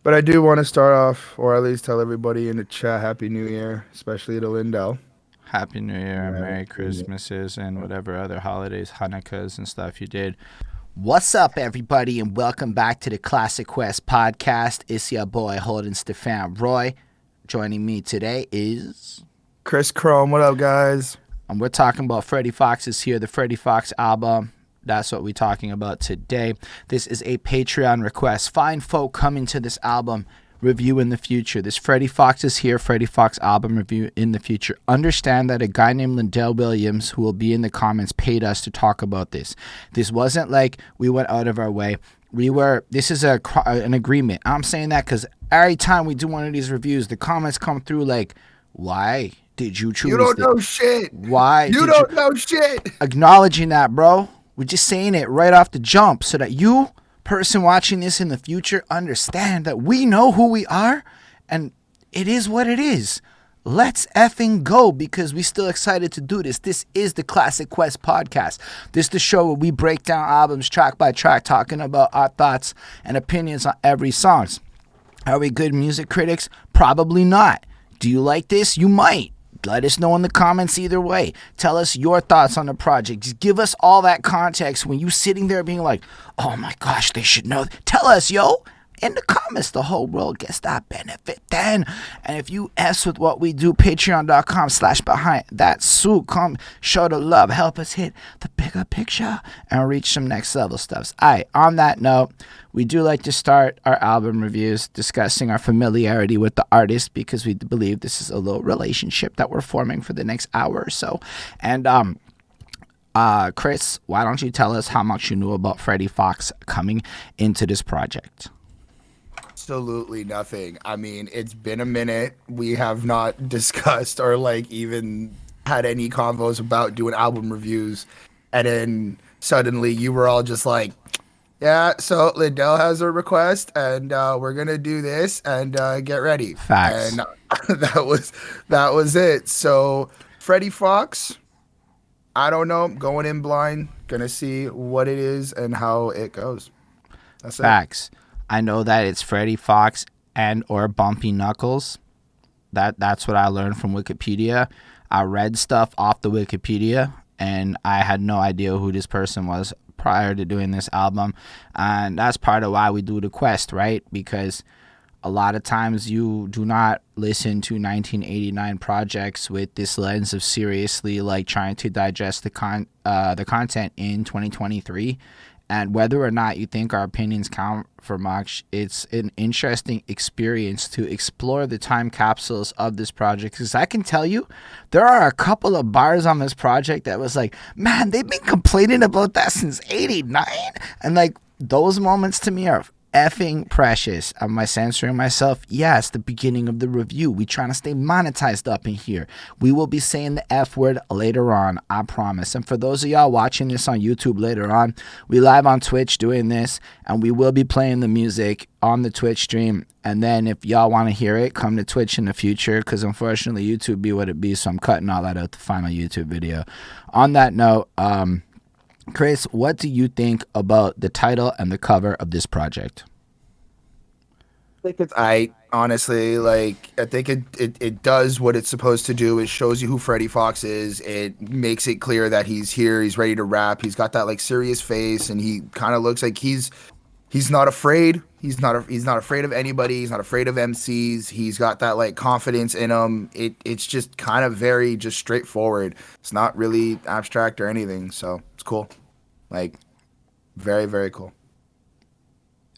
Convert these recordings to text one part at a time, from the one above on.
But I do want to start off, or at least tell everybody in the chat, Happy New Year, especially to Lindell. Happy New Year and Yeah. Merry Christmases and whatever other holidays, Hanukkahs and stuff you did. What's up, everybody, and welcome back to the Classic Quest podcast. It's your boy Holden, Stephan, Roy. Joining me today is, Chris Chrome, what up, guys? and we're talking about Freddie Foxxx Is Here, the Freddie Foxxx album. That's what we're talking about today. This is a Patreon request. Fine folk coming to this album review in the future. This Freddie Foxxx Is Here, Freddie Foxxx album review in the future. Understand that a guy named Lindell Williams, who will be in the comments, paid us to talk about this. This wasn't like we went out of our way. This is an agreement. I'm saying that because every time we do one of these reviews, the comments come through like, why did you choose You don't know shit. Why You did don't know shit. acknowledging that, bro? We're just saying it right off the jump so that you, person watching this in the future, understand that we know who we are and it is what it is. Let's effing go because we still excited to do this. This is the Classic Quest podcast. This is the show where we break down albums track by track, talking about our thoughts and opinions on every song. Are we good music critics? Probably not. Do you like this? You might. Let us know in the comments either way. Tell us your thoughts on the project. Just give us all that context when you sitting there being like, oh my gosh, they should know. Tell us, yo. In the comments, the whole world gets that benefit then. And if you S with what we do, patreon.com/behind that suit, come show the love. Help us hit the bigger picture and reach some next level stuffs. Alright, on that note, we do like to start our album reviews discussing our familiarity with the artist because we believe this is a little relationship that we're forming for the next hour or so. And Chris, why don't you tell us how much you knew about Freddie Foxxx coming into this project? Absolutely nothing. I mean, it's been a minute. We have not discussed or like even had any convos about doing album reviews. And then suddenly you were all just like, yeah, so Lindell has a request and we're gonna do this and get ready. Facts. And that was it. So Freddie Foxxx, I don't know, going in blind, gonna see what it is and how it goes. That's it. Facts. I know that it's Freddie Foxxx and or Bumpie Knuckles. That's what I learned from Wikipedia. I read stuff off the Wikipedia and I had no idea who this person was prior to doing this album. And that's part of why we do the quest, right? Because a lot of times you do not listen to 1989 projects with this lens of seriously like trying to digest the content in 2023. And whether or not you think our opinions count for much, it's an interesting experience to explore the time capsules of this project. Because I can tell you, there are a couple of bars on this project that was like, man, they've been complaining about that since '89, and like those moments to me are effing precious. Am I censoring myself? Yes, the beginning of the review. We trying to stay monetized up in here. We will be saying the F word later on, I promise. And for those of y'all watching this on YouTube later on, we live on Twitch doing this, and we will be playing the music on the Twitch stream. And then if y'all want to hear it, come to Twitch in the future, because unfortunately YouTube be what it be, so I'm cutting all that out the final YouTube video. On that note, Chris, what do you think about the title and the cover of this project? I think I honestly like. I think it does what it's supposed to do. It shows you who Freddie Foxxx is. It makes it clear that he's here. He's ready to rap. He's got that like serious face, and he kind of looks like he's not afraid. He's not afraid of anybody. He's not afraid of MCs. He's got that like confidence in him. It's just kind of very just straightforward. It's not really abstract or anything. So it's cool. Like very very cool.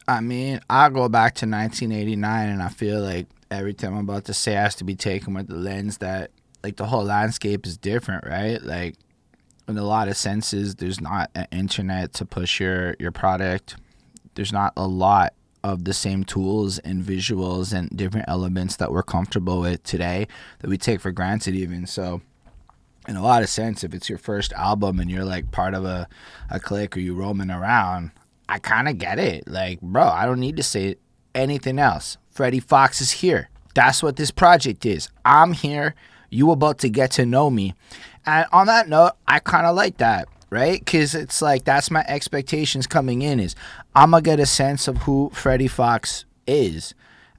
I mean, I go back to 1989, and I feel like everything I'm about to say has to be taken with the lens that, like, the whole landscape is different, right? Like, in a lot of senses, there's not an internet to push your product. There's not a lot of the same tools and visuals and different elements that we're comfortable with today that we take for granted even. So, in a lot of sense, if it's your first album and you're, like, part of a clique or you roaming around, I kind of get it. Like, bro, I don't need to say anything else. Freddie Foxxx is here. That's what this project is. I'm here. You about to get to know me. And on that note, I kind of like that, right? Because it's like that's my expectations coming in is I'm going to get a sense of who Freddie Foxxx is.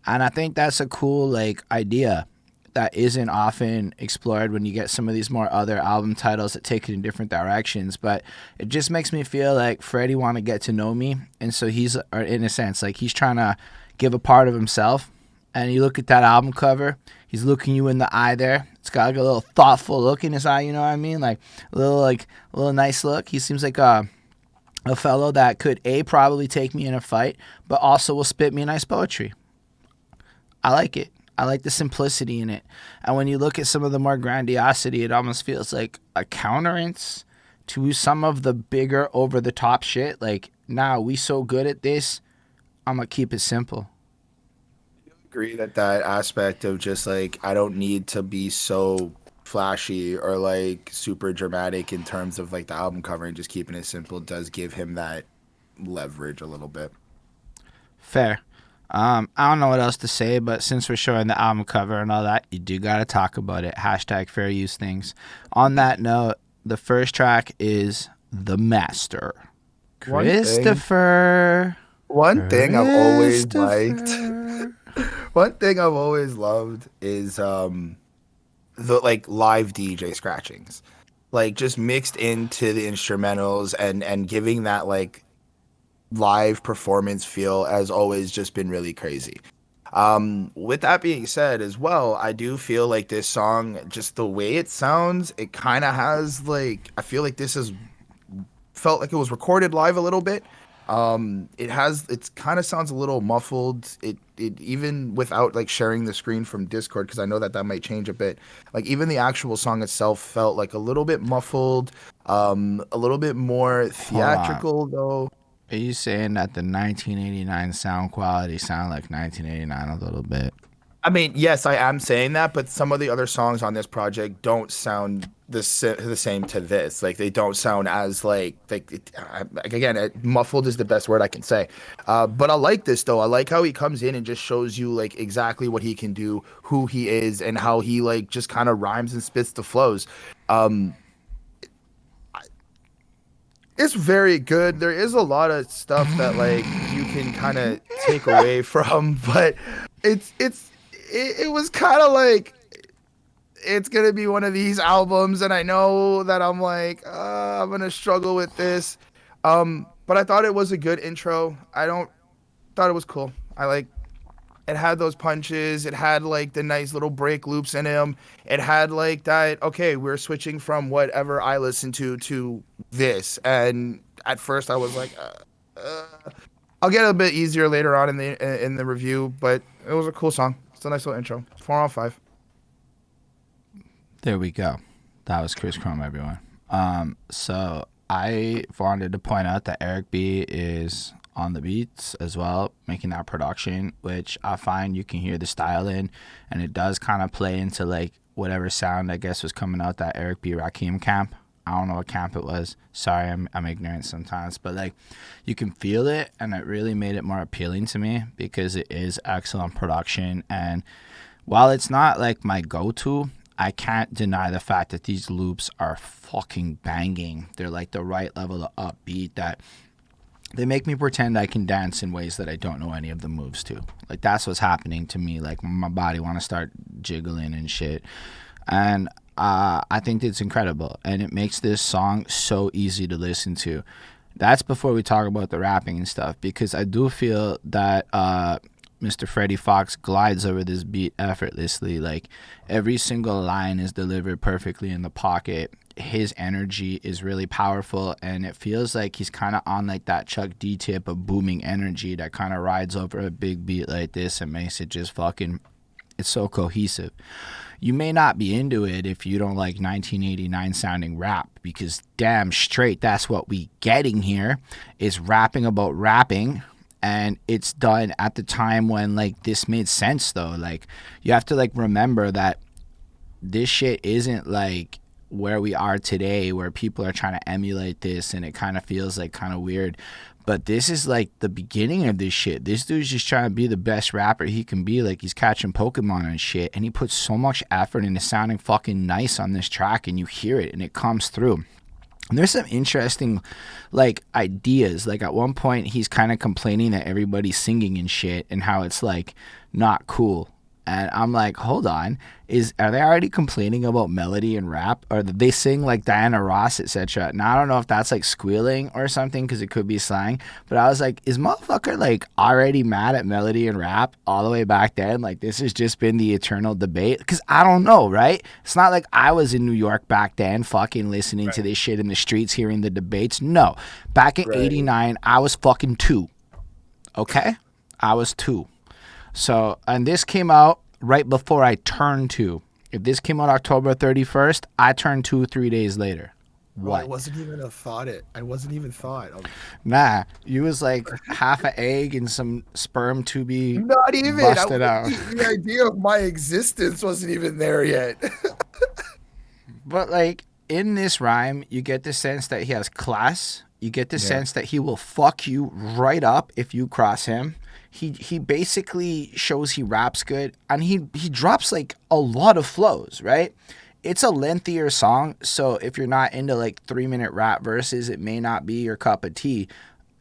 And I think that's a cool like idea that isn't often explored when you get some of these more other album titles that take it in different directions. But it just makes me feel like Freddie want to get to know me, and so he's, or in a sense, like he's trying to give a part of himself. And you look at that album cover, he's looking you in the eye there. It's got like a little thoughtful look in his eye, you know what I mean? Like a little nice look. He seems like a fellow that could probably take me in a fight, but also will spit me nice poetry. I like it. I like the simplicity in it. And when you look at some of the more grandiosity, it almost feels like a counterance to some of the bigger over the top shit. Like, nah, we so good at this, I'm gonna keep it simple. Agree that aspect of just like I don't need to be so flashy or like super dramatic in terms of like the album cover, and just keeping it simple does give him that leverage a little bit. Fair. I don't know what else to say, but since we're showing the album cover and all that, you do gotta talk about it. Hashtag fair use things. On that note, the first track is The Master. Christopher. One thing I've always liked. One thing I've always loved is the like live DJ scratchings, like just mixed into the instrumentals and giving that like live performance feel has always just been really crazy. With that being said as well, I do feel like this song, just the way it sounds, it kind of has like, I feel like this is felt like it was recorded live a little bit. It kind of sounds a little muffled. It even without like sharing the screen from Discord, because I know that might change a bit. Like even the actual song itself felt like a little bit muffled, a little bit more theatrical though. Are you saying that the 1989 sound quality sound like 1989 a little bit? I mean, yes, I am saying that, but some of the other songs on this project don't sound the same to this. Like they don't sound as like again, muffled is the best word I can say. But I like this though. I like how he comes in and just shows you like exactly what he can do, who he is, and how he like just kind of rhymes and spits the flows. It's very good. There is a lot of stuff that like you can kind of take away from, but it was kind of like it's gonna be one of these albums, and I know that I'm like I'm gonna struggle with this, but I thought it was a good intro. Thought it was cool. I like it had those punches. It had like the nice little break loops in him. It had like that. Okay, we're switching from whatever I listen to this, and at first I was like, I'll get a bit easier later on in the review, but it was a cool song. It's a nice little intro. 4 out of 5. There we go. That was Chris Chrome, everyone. So I wanted to point out that Eric B is on the beats as well, making that production, which I find you can hear the style in, and it does kind of play into like whatever sound I guess was coming out that Eric B Rakim camp. I don't know what camp it was. Sorry, I'm ignorant sometimes, but like you can feel it, and it really made it more appealing to me because it is excellent production. And while it's not like my go-to, I can't deny the fact that these loops are fucking banging. They're like the right level of upbeat that they make me pretend I can dance in ways that I don't know any of the moves to. Like that's what's happening to me. Like my body want to start jiggling and shit. And I think it's incredible, and it makes this song so easy to listen to. That's before we talk about the rapping and stuff, because I do feel that Mr. Freddie Foxxx glides over this beat effortlessly. Like every single line is delivered perfectly in the pocket. His energy is really powerful, and it feels like he's kind of on like that Chuck D tip of booming energy that kind of rides over a big beat like this and makes it just fucking, it's so cohesive. You may not be into it if you don't like 1989 sounding rap, because damn straight that's what we getting here is rapping about rapping. And it's done at the time when like this made sense though. Like you have to like remember that this shit isn't like where we are today, where people are trying to emulate this and it kind of feels like kind of weird. But this is like the beginning of this shit. This dude's just trying to be the best rapper he can be. Like he's catching Pokemon and shit, and he puts so much effort into sounding fucking nice on this track, and you hear it and it comes through. And there's some interesting, like, ideas. Like, at one point, he's kind of complaining that everybody's singing and shit and how it's, like, not cool. And I'm like, hold on, are they already complaining about melody and rap, or did they sing like Diana Ross, etc.? Now I don't know if that's like squealing or something because it could be slang, but I was like, is motherfucker like already mad at melody and rap all the way back then? Like this has just been the eternal debate because I don't know, right? It's not like I was in New York back then, fucking listening to this shit in the streets, hearing the debates. No, back in '89, I was fucking 2. Okay, I was 2. So, and this came out right before I turned 2. If this came out October 31st, I turned 2 3 days later. What? I wasn't even a thought. Nah, you was like half an egg and some sperm to be Not even. busted out. The idea of my existence wasn't even there yet. But like in this rhyme, you get the sense that he has class. You get the sense that he will fuck you right up if you cross him. He basically shows he raps good, and he drops like a lot of flows, right? It's a lengthier song, so if you're not into like 3-minute rap verses, it may not be your cup of tea.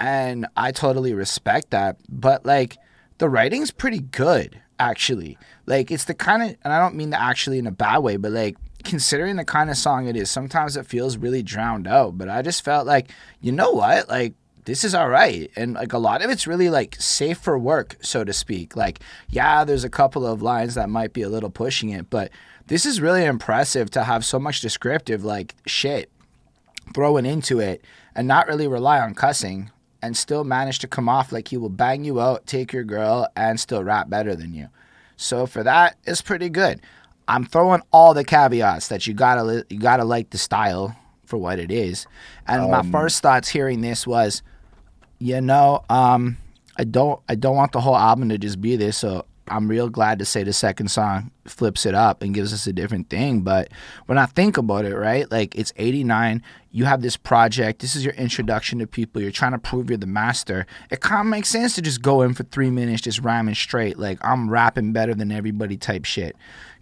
And I totally respect that. But like the writing's pretty good, actually. Like it's the kind of, and I don't mean that actually in a bad way, but like considering the kind of song it is, sometimes it feels really drowned out. But I just felt like, you know what? Like this is all right. And like a lot of it's really like safe for work, so to speak. Like, yeah, there's a couple of lines that might be a little pushing it, but this is really impressive to have so much descriptive like shit thrown into it and not really rely on cussing and still manage to come off like he will bang you out, take your girl, and still rap better than you. So for that, it's pretty good. I'm throwing all the caveats that you gotta like the style for what it is. And my first thoughts hearing this was, I don't want the whole album to just be this, so I'm real glad to say the second song flips it up and gives us a different thing. But when I think about it, right, like it's '89, you have this project, this is your introduction to people, you're trying to prove you're the master. It kind of makes sense to just go in for 3 minutes just rhyming straight, like I'm rapping better than everybody type shit,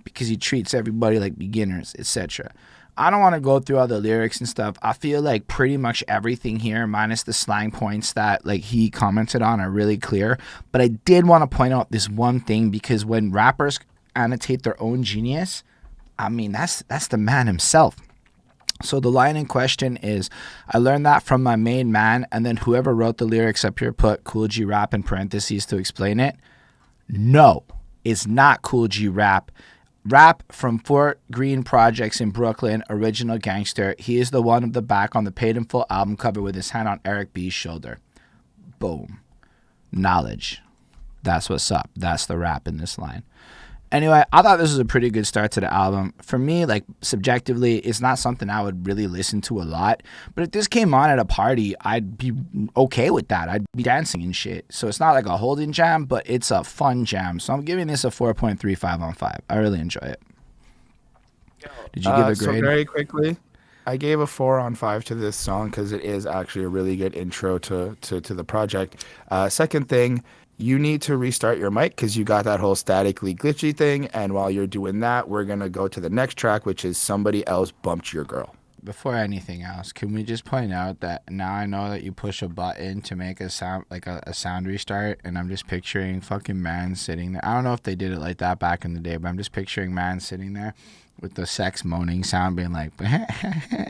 because he treats everybody like beginners, etc. I don't want to go through all the lyrics and stuff. I feel like pretty much everything here, minus the slang points that like he commented on, are really clear. But I did want to point out this one thing, because when rappers annotate their own genius, I mean, that's the man himself. So the line in question is, I learned that from my main man, and then whoever wrote the lyrics up here put Cool G Rap in parentheses to explain it. No, it's not Cool G Rap. Rap from Fort Greene Projects in Brooklyn, original gangster. He is the one of the back on the Paid in Full album cover with his hand on Eric B's shoulder. Boom. Knowledge. That's what's up. That's the rap in this line. Anyway, I thought this was a pretty good start to the album. For me, like, subjectively, it's not something I would really listen to a lot. But if this came on at a party, I'd be okay with that. I'd be dancing and shit. So it's not like a Holden jam, but it's a fun jam. So I'm giving this a 4.35 on 5. I really enjoy it. Did you give a grade? So very quickly, I gave a 4 on 5 to this song because it is actually a really good intro to the project. Second thing, you need to restart your mic because you got that whole statically glitchy thing. And while you're doing that, we're going to go to the next track, which is Somebody Else Bumped Your Girl. Before anything else, can we just point out that now I know that you push a button to make a sound, like a sound restart, and I'm just picturing fucking man sitting there. I don't know if they did it like that back in the day, but I'm just picturing man sitting there with the sex moaning sound being like,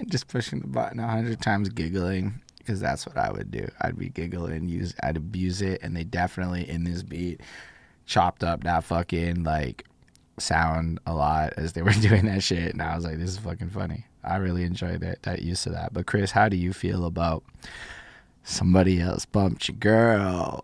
just pushing the button 100 times, giggling. Because that's what I would do. I'd be giggling, I'd abuse it, and they definitely in this beat chopped up that fucking like sound a lot as they were doing that shit, and I was like, this is fucking funny. I really enjoyed that use of that. But Chris, how do you feel about Somebody Else Bumped Your Girl?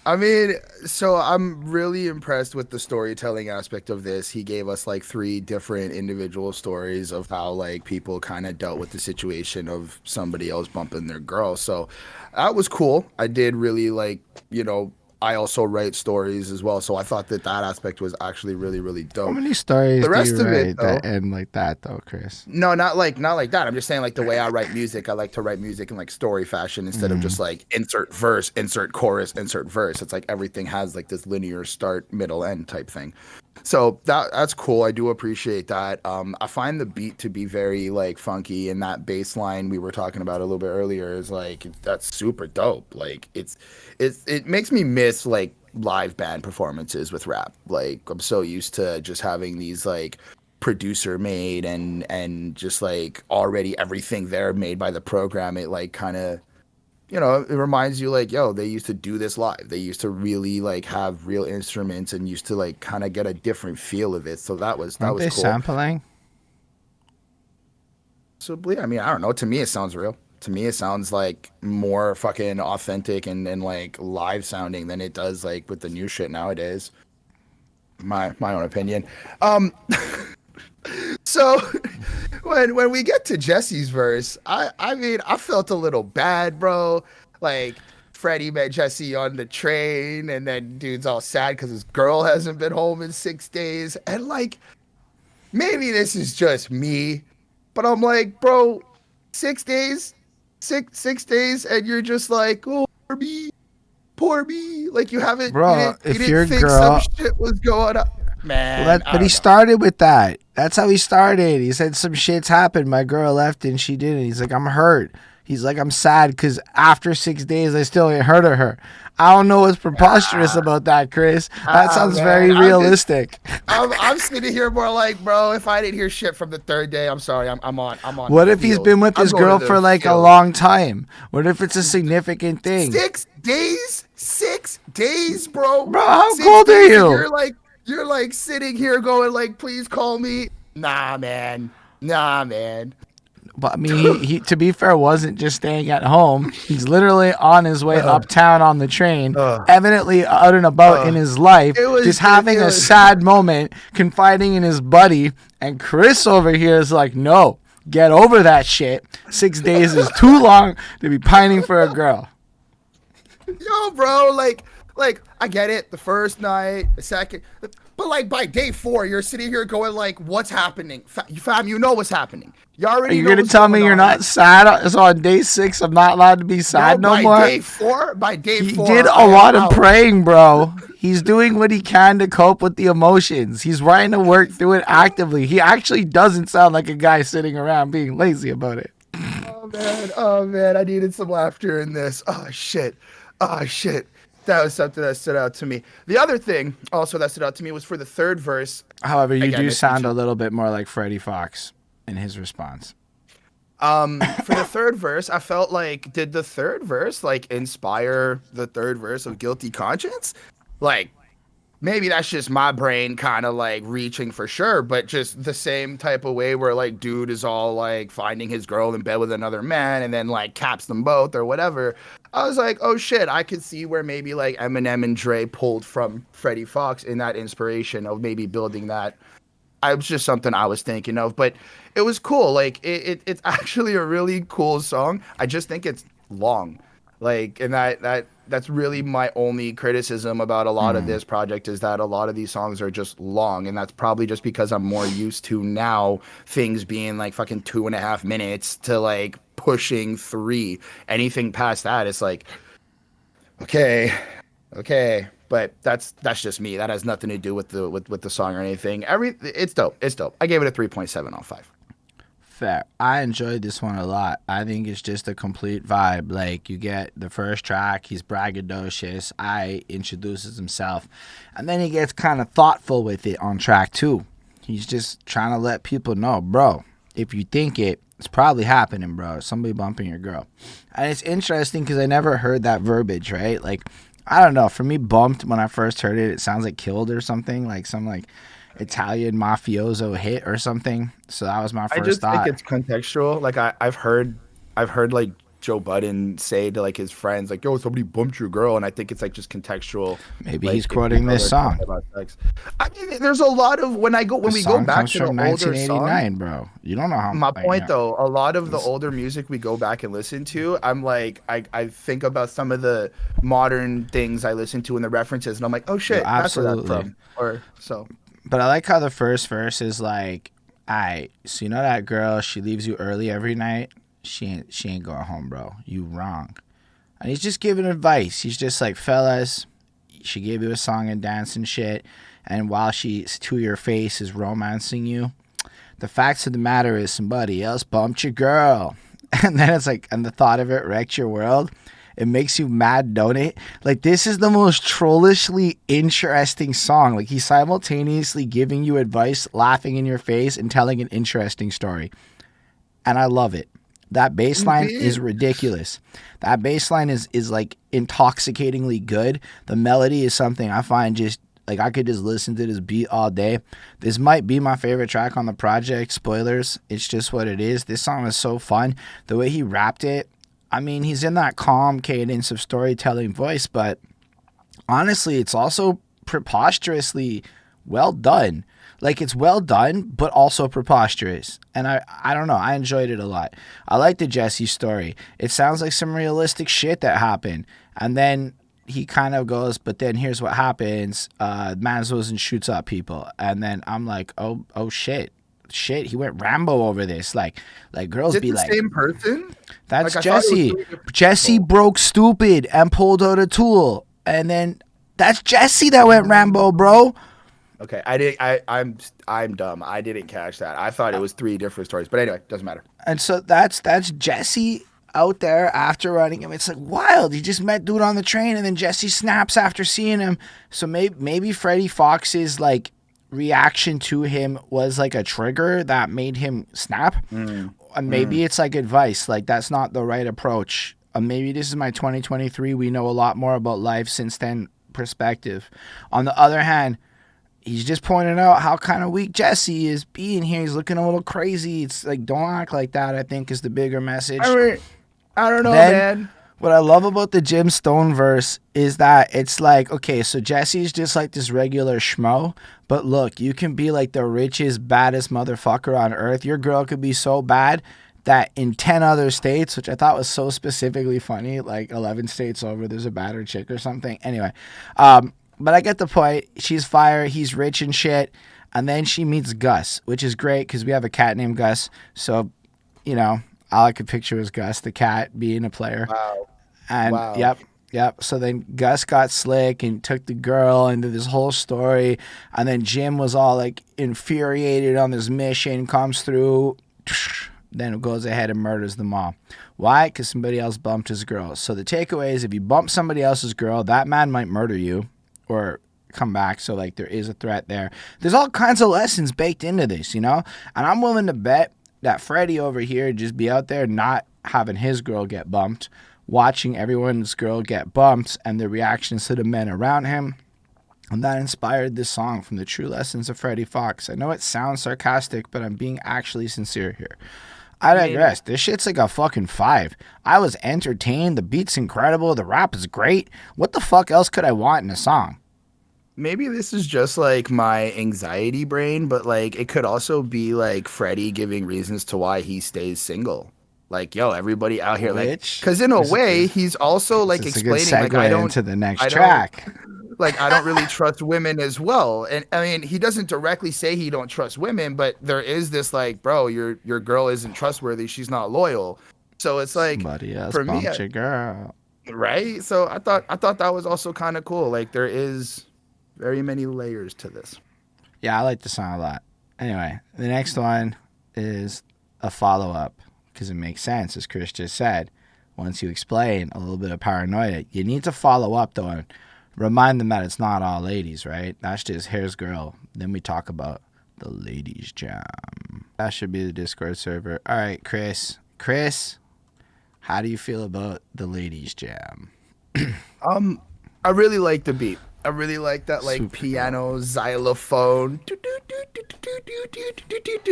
I mean, so I'm really impressed with the storytelling aspect of this. He gave us like 3 different individual stories of how like people kind of dealt with the situation of somebody else bumping their girl. So that was cool. I did really like, I also write stories as well. So I thought that aspect was actually really, really dope. How many stories the rest do you of write it, though, that end like that, though, Chris? No, not like that. I'm just saying like the way I write music, I like to write music in like story fashion instead of just like insert verse, insert chorus, insert verse. It's like everything has like this linear start, middle, end type thing. So that's cool. I do appreciate that. I find the beat to be very like funky, and that bass line we were talking about a little bit earlier is like that's super dope. Like it makes me miss like live band performances with rap. Like I'm so used to just having these like producer made and just like already everything there made by the program. It like kind of, it reminds you like, yo, they used to do this live. They used to really like have real instruments and used to like kind of get a different feel of it. So that Aren't was they cool. sampling? So I mean, I don't know. To me, it sounds real. To me, it sounds like more fucking authentic and like live sounding than it does like with the new shit nowadays. My own opinion. Um, so when we get to Jesse's verse, I mean, I felt a little bad, bro. Like Freddie met Jesse on the train, and then dude's all sad because his girl hasn't been home in 6 days, and like maybe this is just me, but I'm like, bro, 6 days, 6 days, and you're just like, oh, poor me. Like you Bro, you if didn't your think some girl shit was going on, man. I but he don't know. started with that. That's how he started. He said some shit's happened. My girl left and she didn't. He's like, I'm hurt. He's like, I'm sad because after 6 days, I still ain't heard of her. I don't know what's preposterous about that, Chris. That sounds Man, very realistic. I'm sitting here more like, bro, if I didn't hear shit from the third day, I'm sorry. I'm on. What the if he's field. been with I'm his going to girl the for like a field. long time? What if it's a significant thing? 6 days? 6 days, bro. Bro, how 6 cold are days, and you? you're like sitting here going like, please call me. Nah, man. Nah, man. But I mean, he to be fair, wasn't just staying at home. He's literally on his way uptown on the train, evidently out and about in his life, just having a sad moment, confiding in his buddy. And Chris over here is like, no, get over that shit. 6 days is too long to be pining for a girl. Yo, bro, like I get it. The first night, the second, but like by day 4, you're sitting here going like, "What's happening, fam? You know what's happening. You already. Are you know gonna what's tell me going you're on. not sad? So on day 6, I'm not allowed to be sad no by more. By day He 4, did a lot of praying, bro. He's doing what he can to cope with the emotions. He's trying to work through it actively. He actually doesn't sound like a guy sitting around being lazy about it. Oh man, I needed some laughter in this. Oh shit. That was something that stood out to me. The other thing also that stood out to me was for the third verse. However, you Again, do it's sound a between- little bit more like Freddie Foxx in his response. For the third verse, I felt like, did the third verse like inspire the third verse of Guilty Conscience? Like, maybe that's just my brain kind of like reaching for sure, but just the same type of way where like dude is all like finding his girl in bed with another man and then like caps them both or whatever. I was like, oh shit, I could see where maybe like Eminem and Dre pulled from Freddie Foxx in that inspiration of maybe building that. It was just something I was thinking of, but it was cool. Like it's actually a really cool song. I just think it's long. Like, and that's really my only criticism about a lot of this project is that a lot of these songs are just long, and that's probably just because I'm more used to now things being like fucking 2.5 minutes to like pushing 3. Anything past that, it's like, okay. But that's just me. That has nothing to do with the song or anything. It's dope. It's dope. I gave it a 3.7 on 5. Fair. I enjoyed this one a lot. I think it's just a complete vibe. Like, you get the first track, he's braggadocious. Introduces himself. And then he gets kind of thoughtful with it on track 2. He's just trying to let people know, bro, if you think it's probably happening, bro. Somebody bumping your girl. And it's interesting because I never heard that verbiage, right? Like, I don't know. For me, bumped, when I first heard it, it sounds like killed or something. Like some like Italian mafioso hit or something. So that was my first thought. I think it's contextual. Like I've heard like Joe Budden say to like his friends, like, "Yo, somebody bumped your girl," and I think it's like just contextual. Maybe like, he's quoting this song. I mean, there's a lot of when we go back to the older 1989, songs, bro. You don't know how. My point though, a lot of the older music we go back and listen to, I'm like, I think about some of the modern things I listen to and the references, and I'm like, oh shit, that's where that's from. Or so. But I like how the first verse is like, "Alright, so you know that girl, she leaves you early every night. She ain't going home, bro. You wrong." And he's just giving advice. He's just like, fellas, she gave you a song and dance and shit. and while she's to your face is romancing you, the facts of the matter is somebody else bumped your girl. And then it's like, and the thought of it wrecked your world. It makes you mad, don't it? Like, this is the most trollishly interesting song. Like, he's simultaneously giving you advice, laughing in your face, and telling an interesting story. And I love it. That bass line is ridiculous. That bass line is like intoxicatingly good. The melody is something I find just like I could just listen to this beat all day. This might be my favorite track on the project. Spoilers. It's just what it is. This song is so fun. The way he rapped it, I mean, he's in that calm cadence of storytelling voice, but honestly, it's also preposterously well done. Like, it's well done, but also preposterous. And I don't know. I enjoyed it a lot. I like the Jesse story. It sounds like some realistic shit that happened. And then he kind of goes, but then here's what happens. Mans goes and shoots up people. And then I'm like, oh shit. Shit, he went Rambo over this. Like girls Is it be the like, same person? that's Like, I thought it was Jesse. three different Jesse people. broke stupid and pulled out a tool. And then that's Jesse that went Rambo, bro. Okay, I'm dumb. I didn't catch that. I thought it was 3 different stories. But anyway, doesn't matter. And so that's Jesse out there after running him. It's like wild. He just met dude on the train, and then Jesse snaps after seeing him. So maybe Freddie Foxx's like reaction to him was like a trigger that made him snap. And maybe it's like advice. Like, that's not the right approach. Maybe this is my 2023. We know a lot more about life since then perspective. On the other hand, he's just pointing out how kind of weak Jesse is being here. He's looking a little crazy. It's like, don't act like that, I think, is the bigger message. I don't know, Then, man. What I love about the Jim Stone verse is that it's like, okay, so Jesse's just like this regular schmo, but look, you can be like the richest, baddest motherfucker on earth. Your girl could be so bad that in 10 other states, which I thought was so specifically funny, like 11 states over, there's a badder chick or something. Anyway, but I get the point. She's fire. He's rich and shit. And then she meets Gus, which is great because we have a cat named Gus. So, you know, all I could picture was Gus, the cat, being a player. Wow. And Wow. yep. So then Gus got slick and took the girl into this whole story. And then Jim was all like infuriated on this mission, comes through, then goes ahead and murders them all. Why? Because somebody else bumped his girl. So the takeaway is, if you bump somebody else's girl, that man might murder you or come back. So like, there is a threat there. There's all kinds of lessons baked into this, you know? And I'm willing to bet that Freddie over here just be out there not having his girl get bumped, watching everyone's girl get bumped and the reactions to the men around him. And that inspired this song from the True Lessons of Freddie Foxx. I know it sounds sarcastic, but I'm being actually sincere here. I digress. This shit's like a fucking 5. I was entertained. The beat's incredible. The rap is great. What the fuck else could I want in a song? Maybe this is just like my anxiety brain, but like it could also be like Freddie giving reasons to why he stays single. Like, yo, everybody out here, like, because in a way, he's also like It's a good explaining, segue like, I don't into the next I don't- track. like, I don't really trust women as well. And I mean, he doesn't directly say he don't trust women, but there is this like, bro, your girl isn't trustworthy. She's not loyal. So it's like, Somebody else for me, bumped your girl. right? So I thought that was also kind of cool. Like, there is very many layers to this. Yeah, I like the song a lot. Anyway, the next one is a follow-up because it makes sense, as Chris just said. Once you explain a little bit of paranoia, you need to follow up, though, and remind them that it's not all ladies, right? That's just Hair's girl. Then we talk about the ladies jam. That should be the Discord server. All right, Chris. Chris, how do you feel about the ladies jam? I really like the beat. I really like that, like, Super piano, xylophone.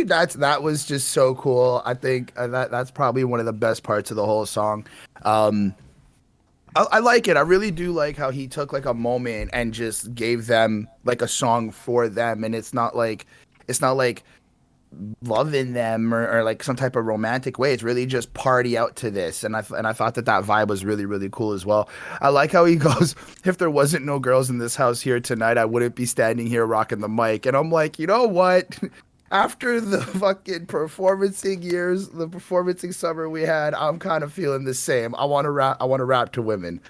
That was just so cool. I think that's probably one of the best parts of the whole song. I like it. I really do like how he took like a moment and just gave them like a song for them, and it's not like loving them or like some type of romantic way. It's really just party out to this, and I thought that vibe was really, really cool as well. I like how he goes, if there wasn't no girls in this house here tonight, I wouldn't be standing here rocking the mic. And I'm like, you know what? After the fucking performancing years, the performancing summer we had, I'm kind of feeling the same. I want to rap to women.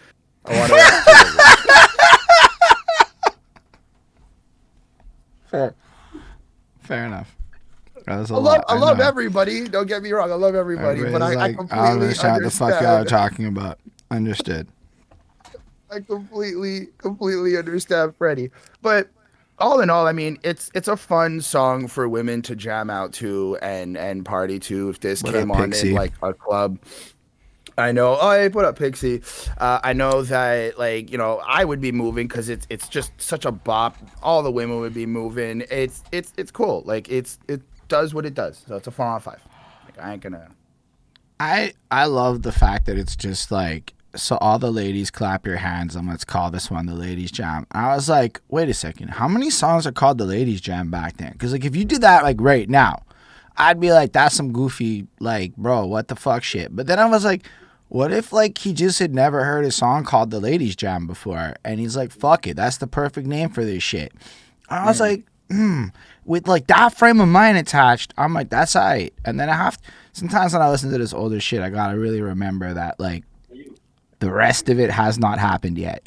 I want to rap to women. Fair. Fair enough. That was a I love, lot. I I love know. everybody. Don't get me wrong. I love everybody, but Everybody's I like, I don't completely understand what the fuck y'all are understand. talking about. Understood. I completely understand Freddie. But all in all, I mean, it's a fun song for women to jam out to and party to. If this What came up, on in Pixie? like a club, I know. Oh, hey, what up, Pixie? I know that, like, I would be moving because it's just such a bop. All the women would be moving. It's cool. Like, it does what it does. So it's a 4 out of 5. Like, I ain't gonna. I love the fact that it's just like, so all the ladies clap your hands and let's call this one the ladies jam. I was like, wait a second, how many songs are called the ladies jam back then? Because like if you did that like right now, I'd be like, that's some goofy, like, bro, what the fuck shit. But then I was like, what if like he just had never heard a song called the ladies jam before and he's like, fuck it, that's the perfect name for this shit. I was like, with like that frame of mind attached, I'm like, that's alright. And then sometimes when I listen to this older shit, I gotta really remember that like the rest of it has not happened yet.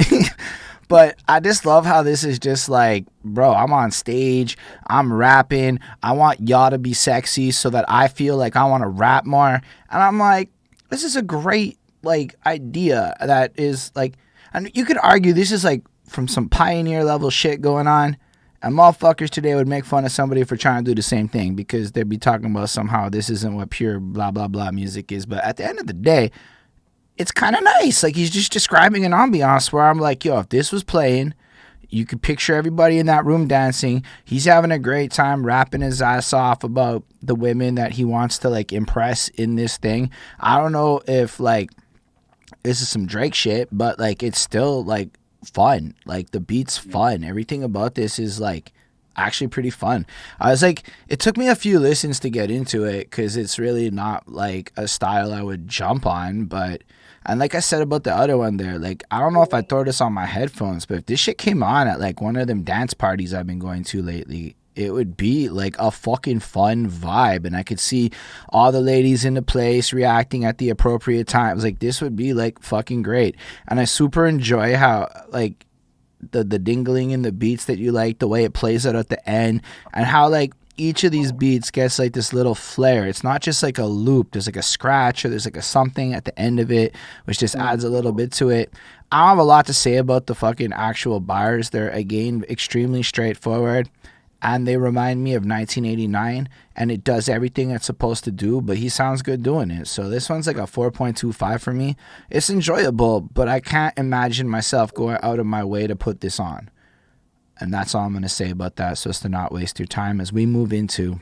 But I just love how this is just like, bro, I'm on stage, I'm rapping, I want y'all to be sexy so that I feel like I want to rap more. And I'm like, this is a great like idea that is like, and you could argue this is like from some pioneer level shit going on. And motherfuckers today would make fun of somebody for trying to do the same thing because they'd be talking about somehow this isn't what pure blah blah blah music is. But at the end of the day, it's kind of nice. Like he's just describing an ambiance where I'm like, yo, if this was playing, you could picture everybody in that room dancing. He's having a great time rapping his ass off about the women that he wants to like impress in this thing. I don't know if like this is some Drake shit, but like it's still like fun. Like the beat's fun. Everything about this is like actually pretty fun. I was like, it took me a few listens to get into it because it's really not like a style I would jump on, but and like I said about the other one there, like I don't know if I throw this on my headphones, but if this shit came on at like one of them dance parties I've been going to lately, it would be like a fucking fun vibe, and I could see all the ladies in the place reacting at the appropriate times. Like this would be like fucking great, and I super enjoy how like the dingling in the beats that you like, the way it plays out at the end, and how like each of these beats gets like this little flair. It's not just like a loop. There's like a scratch or there's like a something at the end of it, which just adds a little bit to it. I don't have a lot to say about the fucking actual bars. They're again extremely straightforward, and they remind me of 1989, and it does everything it's supposed to do, but he sounds good doing it. So this one's like a 4.25 for me. It's enjoyable, but I can't imagine myself going out of my way to put this on. And that's all I'm going to say about that, so as to not waste your time as we move into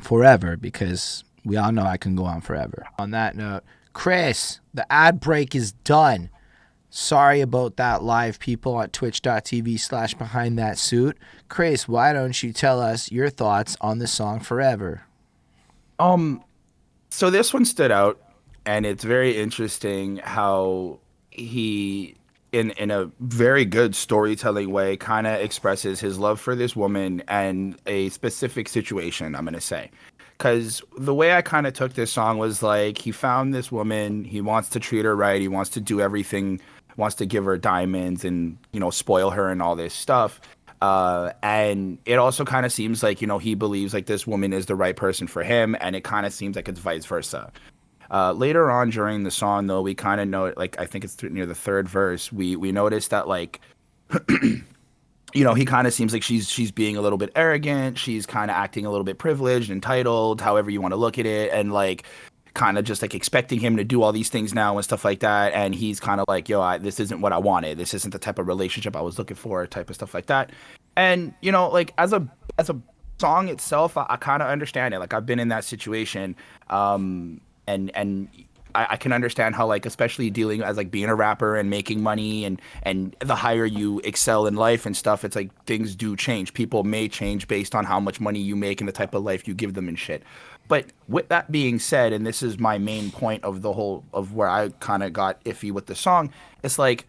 Forever, because we all know I can go on forever. On that note, Chris, the ad break is done. Sorry about that, live people at twitch.tv/behind that suit. Chris, why don't you tell us your thoughts on the song Forever? So this one stood out, and it's very interesting how he, in a very good storytelling way, kind of expresses his love for this woman and a specific situation, I'm gonna say. Because the way I kind of took this song was like, he found this woman, he wants to treat her right, he wants to do everything, wants to give her diamonds and, spoil her and all this stuff. And it also kind of seems like, he believes like this woman is the right person for him, and it kind of seems like it's vice versa. Later on during the song, though, we kind of know, like, I think it's near the third verse, we noticed that, like, he kind of seems like she's being a little bit arrogant. She's kind of acting a little bit privileged, entitled, however you want to look at it, and like kind of just like expecting him to do all these things now and stuff like that. And he's kind of like, yo, this isn't what I wanted. This isn't the type of relationship I was looking for, type of stuff like that. And like as a song itself, I kind of understand it. Like I've been in that situation, and I can understand how, like, especially dealing as like being a rapper and making money, and the higher you excel in life and stuff, it's like things do change. People may change based on how much money you make and the type of life you give them and shit. But with that being said, and this is my main point of the whole of where I kind of got iffy with the song, it's like,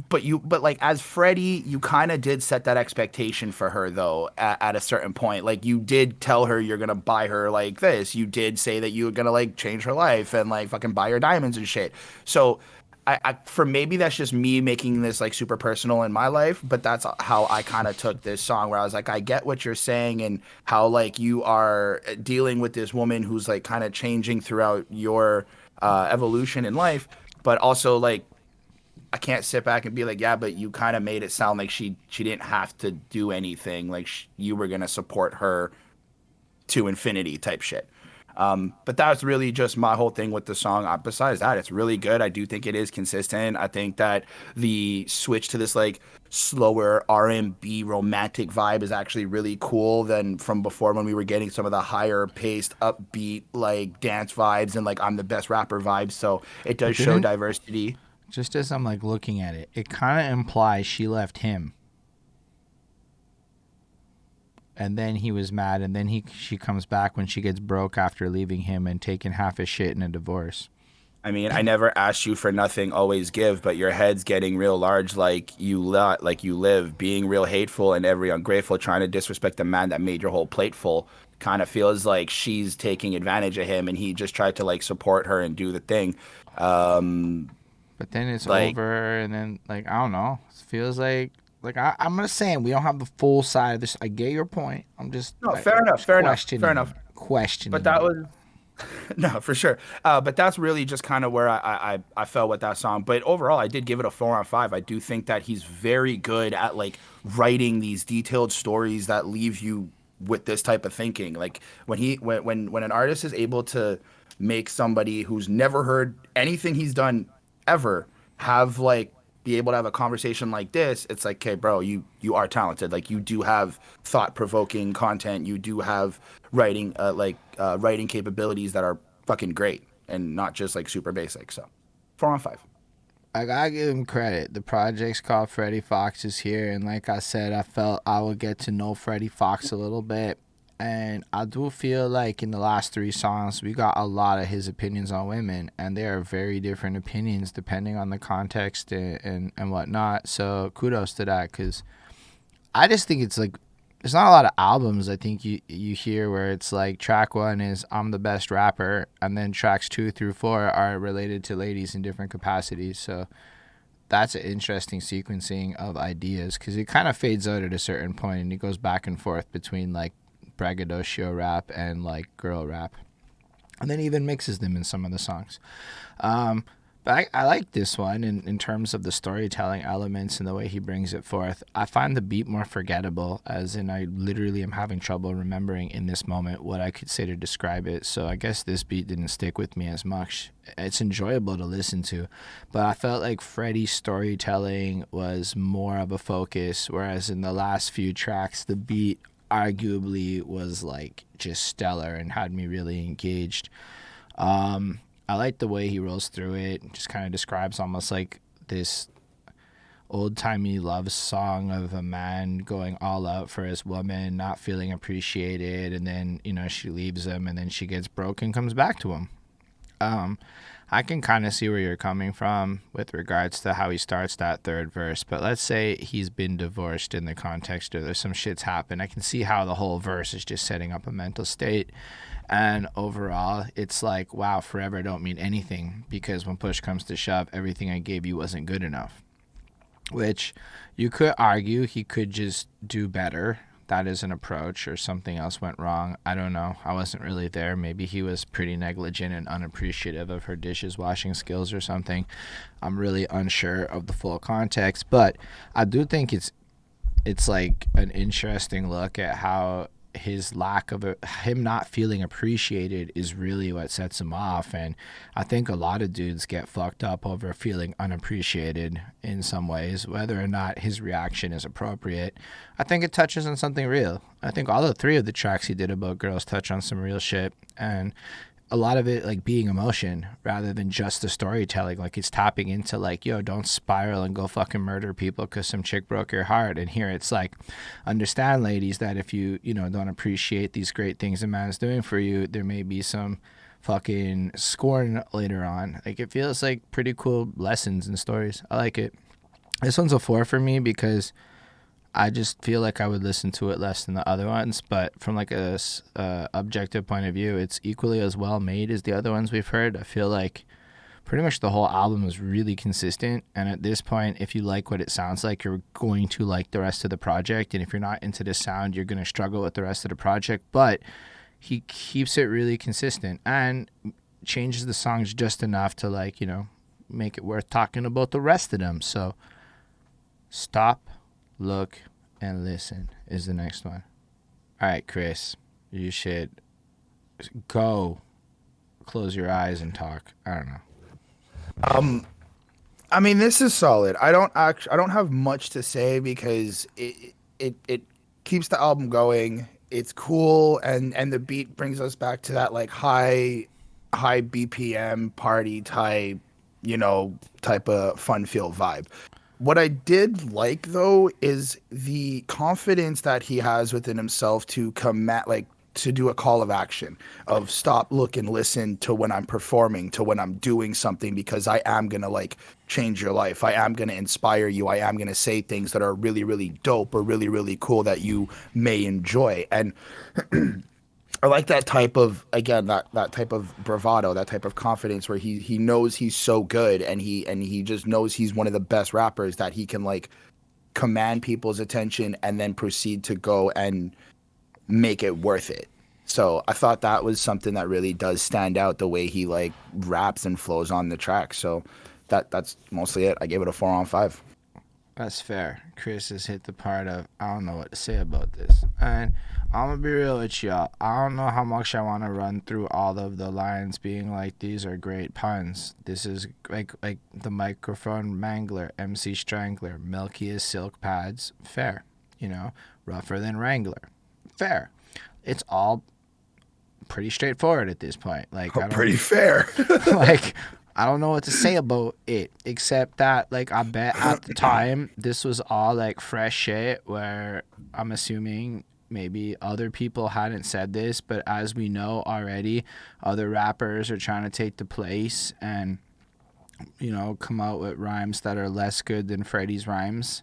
but like as Freddie, you kind of did set that expectation for her though at a certain point. Like you did tell her you're gonna buy her like this. You did say that you were gonna like change her life and like fucking buy her diamonds and shit. So for maybe that's just me making this like super personal in my life, but that's how I kind of took this song where I was like, I get what you're saying and how like you are dealing with this woman who's like kind of changing throughout your evolution in life, but also like I can't sit back and be like, yeah, but you kind of made it sound like she didn't have to do anything, like you were gonna support her to infinity type shit. But that was really just my whole thing with the song. Besides that, it's really good. I do think it is consistent. I think that the switch to this like slower R&B romantic vibe is actually really cool than from before when we were getting some of the higher paced, upbeat like dance vibes and like I'm the best rapper vibes. So it does show Didn't diversity. just as I'm like looking at it, it kind of implies she left him. And then he was mad, and then she comes back when she gets broke after leaving him and taking half his shit in a divorce. I mean, I never asked you for nothing, always give, but your head's getting real large like like you live, being real hateful and every ungrateful, trying to disrespect the man that made your whole plate full. Kind of feels like she's taking advantage of him and he just tried to like support her and do the thing. But then it's Like over, and then like I don't know. It feels like I'm not saying we don't have the full side of this. I get your point. I'm just no, fair enough, fair enough, fair enough. Questioning. But that was no, for sure. But that's really just kind of where I felt with that song. But overall, I did give it a 4 on 5. I do think that he's very good at like writing these detailed stories that leave you with this type of thinking. Like when an artist is able to make somebody who's never heard anything he's done ever have like be able to have a conversation like this, it's like, okay, bro, you are talented. Like you do have thought provoking content. You do have writing capabilities that are fucking great and not just like super basic. So 4 on 5. I gotta give him credit. The project's called Freddie Foxxx Is Here, and like I said, I felt I would get to know Freddie Foxxx a little bit. And I do feel like in the last 3 songs, we got a lot of his opinions on women, and they are very different opinions depending on the context and whatnot. So kudos to that, because I just think it's like, there's not a lot of albums I think you hear where it's like track 1 is I'm the best rapper, and then tracks 2 through 4 are related to ladies in different capacities. So that's an interesting sequencing of ideas, because it kind of fades out at a certain point and it goes back and forth between like braggadocio rap and like girl rap, and then even mixes them in some of the songs. But I like this one in terms of the storytelling elements and the way he brings it forth. I find the beat more forgettable, as in I literally am having trouble remembering in this moment what I could say to describe it. So I guess this beat didn't stick with me as much. It's enjoyable to listen to, but I felt like Freddie's storytelling was more of a focus, whereas in the last few tracks, the beat arguably was like just stellar and had me really engaged. I like the way he rolls through it. Just kind of describes almost like this old-timey love song of a man going all out for his woman, not feeling appreciated, and then, you know, she leaves him, and then she gets broke and comes back to him. I can kind of see where you're coming from with regards to how he starts that third verse, but let's say he's been divorced in the context of there's some shit's happened. I can see how the whole verse is just setting up a mental state. And overall, it's like, wow, forever don't mean anything, because when push comes to shove, everything I gave you wasn't good enough. Which you could argue he could just do better. That is an approach, or something else went wrong. I don't know. I wasn't really there. Maybe he was pretty negligent and unappreciative of her dishes washing skills or something. I'm really unsure of the full context, but I do think it's like an interesting look at how his lack of him not feeling appreciated is really what sets him off. And I think a lot of dudes get fucked up over feeling unappreciated in some ways, whether or not his reaction is appropriate. I think it touches on something real. I think all 3 of the tracks he did about girls touch on some real shit, and a lot of it like being emotion rather than just the storytelling. Like it's tapping into like, yo, don't spiral and go fucking murder people because some chick broke your heart. And here it's like, understand, ladies, that if you don't appreciate these great things a man's doing for you, there may be some fucking scorn later on. Like it feels like pretty cool lessons and stories. I like it. This one's a 4 for me because I just feel like I would listen to it less than the other ones, but from like a objective point of view, it's equally as well made as the other ones we've heard. I feel like pretty much the whole album was really consistent. And at this point, if you like what it sounds like, you're going to like the rest of the project. And if you're not into the sound, you're going to struggle with the rest of the project. But he keeps it really consistent and changes the songs just enough to, like, you know, make it worth talking about the rest of them. So Stop, Look, and Listen is the next one. All right, Chris, you should go close your eyes and talk. I don't know. I mean, this is solid. I don't have much to say because it keeps the album going. It's cool, and the beat brings us back to that like high BPM party type, you know, type of fun feel vibe. What I did like though is the confidence that he has within himself to to do a call of action of stop, look, and listen to when I'm performing, to when I'm doing something, because I am gonna like change your life. I am gonna inspire you. I am gonna say things that are really, really dope or really, really cool that you may enjoy. And I like that type of, again, that type of bravado, that type of confidence where he knows he's so good, and he just knows he's one of the best rappers, that he can like command people's attention and then proceed to go and make it worth it. So I thought that was something that really does stand out, the way he like raps and flows on the track. So that's mostly it. I gave it a 4 on 5. That's fair. Chris has hit the part of, I don't know what to say about this. And I'm going to be real with y'all. I don't know how much I want to run through all of the lines being like, these are great puns. This is like the microphone mangler, MC Strangler, milky as silk pads. Fair. You know, rougher than Wrangler. Fair. It's all pretty straightforward at this point. Like, I don't, Pretty fair. like, I don't know what to say about it, except that, like, I bet at the time this was all like fresh shit, where I'm assuming maybe other people hadn't said this, but as we know already, other rappers are trying to take the place and, you know, come out with rhymes that are less good than Freddie's rhymes.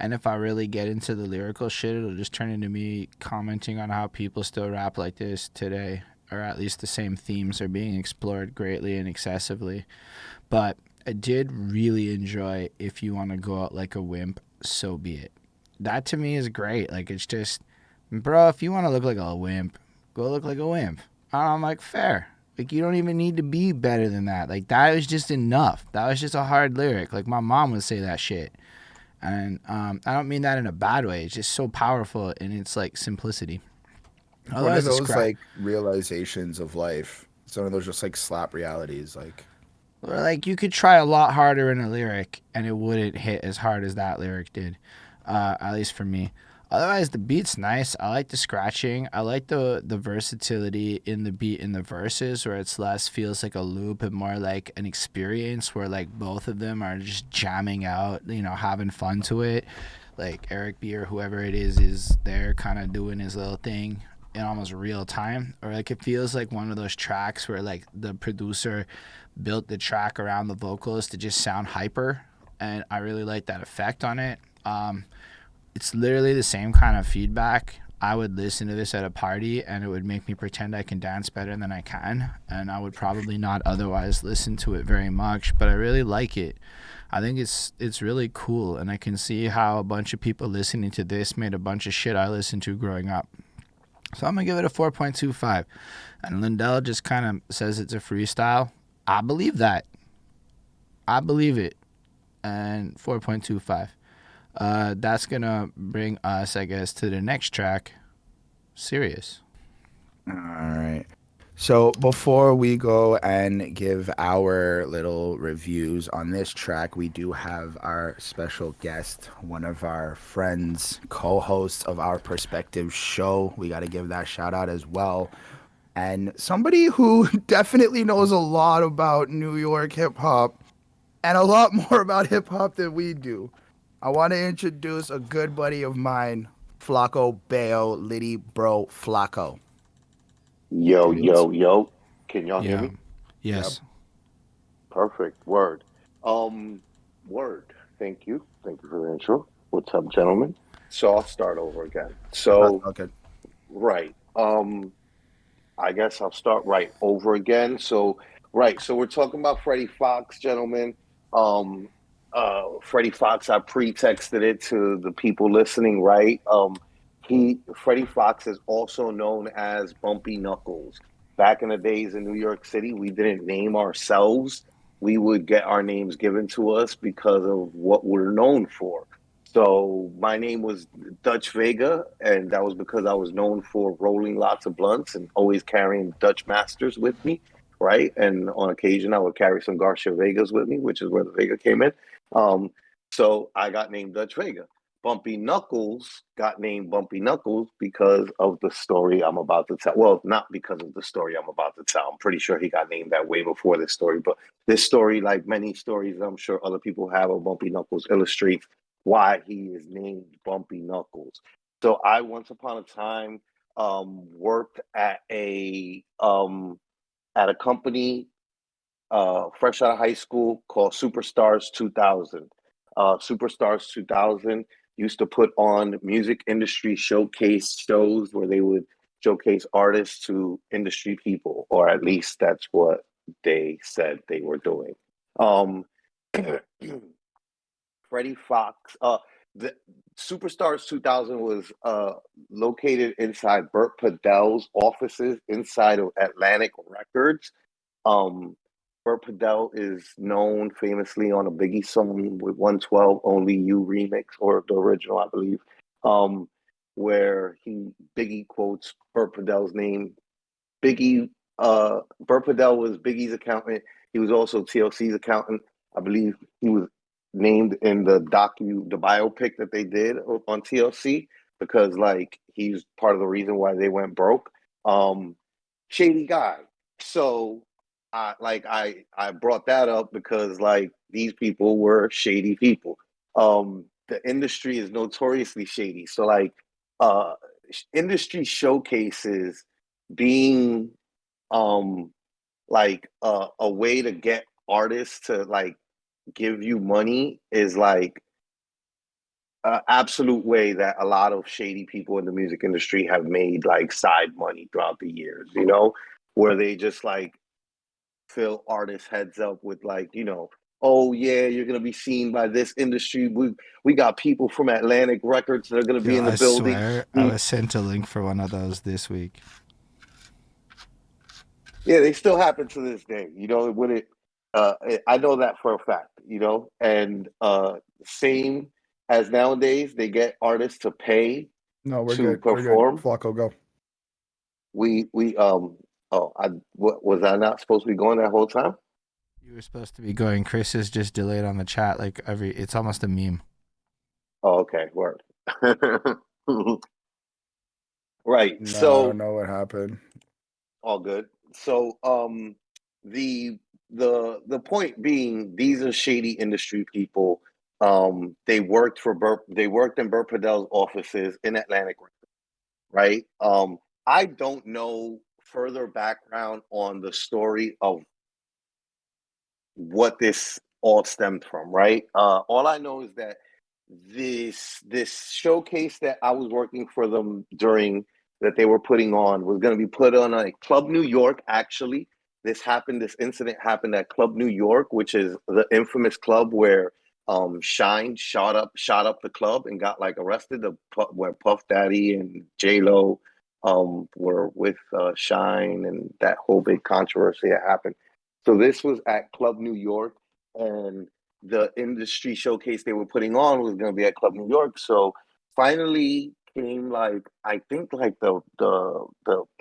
And if I really get into the lyrical shit, it'll just turn into me commenting on how people still rap like this today, or at least the same themes are being explored greatly and excessively. But I did really enjoy If You Want to Go Out Like a Wimp, So Be It. That to me is great. Like, it's just, bro, if you want to look like a wimp, go look like a wimp. And I'm like, fair. Like, you don't even need to be better than that. Like, that was just enough. That was just a hard lyric. Like, my mom would say that shit. And I don't mean that in a bad way. It's just so powerful in its, like, simplicity. One of those like realizations of life. It's one of those just like slap realities. Like, you could try a lot harder in a lyric and it wouldn't hit as hard as that lyric did, at least for me. Otherwise, the beat's nice. I like the scratching. I like the versatility in the beat in the verses, where it's less feels like a loop and more like an experience where like both of them are just jamming out, you know, having fun to it. Like Eric B or whoever it is there kind of doing his little thing in almost real time. Or like it feels like one of those tracks where like the producer built the track around the vocals to just sound hyper, and I really like that effect on it. It's literally the same kind of feedback. I would listen to this at a party and it would make me pretend I can dance better than I can, and I would probably not otherwise listen to it very much, but I really like it. I think it's really cool, and I can see how a bunch of people listening to this made a bunch of shit I listened to growing up. So I'm going to give it a 4.25. And Lindell just kind of says it's a freestyle. I believe that. I believe it. And 4.25. That's going to bring us, I guess, to the next track, Serious. All right. So before we go and give our little reviews on this track, we do have our special guest, one of our friends, co-hosts of our Perspective show. We got to give that shout out as well. And somebody who definitely knows a lot about New York hip hop and a lot more about hip hop than we do. I want to introduce a good buddy of mine, Flacko Bayo, Littyyy Bro Flacko. Yo, yo, yo. Can y'all hear me? Yes. Yep. Perfect. Word. Word. Thank you. Thank you for the intro. What's up, gentlemen? So I'll start over again. So, Okay. right. I guess I'll start right over again. So Right. So we're talking about Freddie Foxxx, gentlemen. Um, Freddie Foxxx, I pre-texted it to the people listening, right? Freddie Foxxx is also known as Bumpy Knuckles. Back in the days in New York City, we didn't name ourselves. We would get our names given to us because of what we're known for. So my name was Dutch Vega, and that was because I was known for rolling lots of blunts and always carrying Dutch Masters with me, right? And on occasion, I would carry some Garcia Vegas with me, which is where the Vega came in. Um, so I got named Dutch Vega. Bumpy Knuckles got named Bumpy Knuckles because of the story I'm about to tell. Well, not because of the story I'm about to tell. I'm pretty sure he got named that way before this story. But this story, like many stories I'm sure other people have of Bumpy Knuckles, illustrates why he is named Bumpy Knuckles. So I once upon a time worked at a company fresh out of high school called Superstars 2000. Superstars 2000 used to put on music industry showcase shows where they would showcase artists to industry people, or at least that's what they said they were doing. Um, Freddie Foxx, the Superstars 2000 was located inside Burt Padell's offices inside of Atlantic Records. um, Burt Padell is known famously on a Biggie song with 112 Only You remix, or the original, I believe, um, where Biggie quotes Burt Padell's name. Burt Padell was Biggie's accountant. He was also TLC's accountant. I believe he was named in the biopic that they did on TLC because, like, he's part of the reason why they went broke. Um, Shady guy. So I brought that up because, like, these people were shady people. The industry is notoriously shady. So, like, uh industry showcases being like a way to get artists to, like, give you money is like an absolute way that a lot of shady people in the music industry have made, like, side money throughout the years, where they just, like, fill artists heads up with, like, oh yeah, you're gonna be seen by this industry. We got people from Atlantic Records that are gonna be Yo, in the I building. swear I was sent a link for one of those this week. Yeah, they still happen to this day. When I know that for a fact. And same as nowadays, they get artists to pay No, we're to good. We're good. perform. Flacco, go. We oh, was I not supposed to be going that whole time? You were supposed to be going. Chris is just delayed on the chat like it's almost a meme. Oh, okay, word. Right. No, I So don't know what happened. all good. So the the point being, these are shady industry people. They worked in Burt Padell's offices in Atlantic, right? I don't know further background on the story of what this all stemmed from, right? All I know is that this showcase that I was working for them during, that they were putting on, was going to be put on at Club New York. Actually, this incident happened at Club New York, which is the infamous club where Shine shot up the club and got, like, arrested. Where Puff Daddy and J Lo were with Shine, and that whole big controversy that happened. So this was at Club New York, and the industry showcase they were putting on was going to be at Club New York. So finally came, like, I think, like the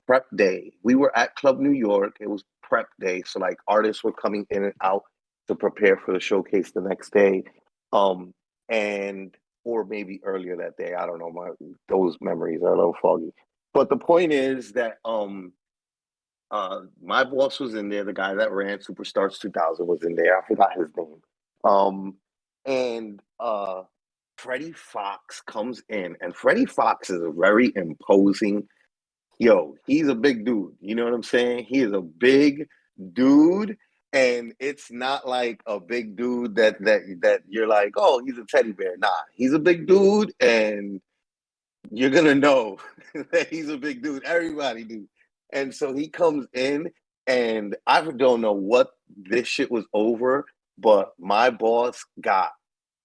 prep day. We were at Club New York. It was prep day, so, like, artists were coming in and out to prepare for the showcase the next day, and or maybe earlier that day. I don't know. Those memories are a little foggy. But the point is that my boss was in there. The guy that ran Superstars 2000 was in there. I forgot his name. And Freddie Foxx comes in, and Freddie Foxx is a very imposing. Yo, he's a big dude. You know what I'm saying? He is a big dude, and it's not like a big dude that you're like, oh, he's a teddy bear. Nah, he's a big dude, and you're gonna know that he's a big dude. Everybody do. And so he comes in, And I don't know what this shit was over, but my boss got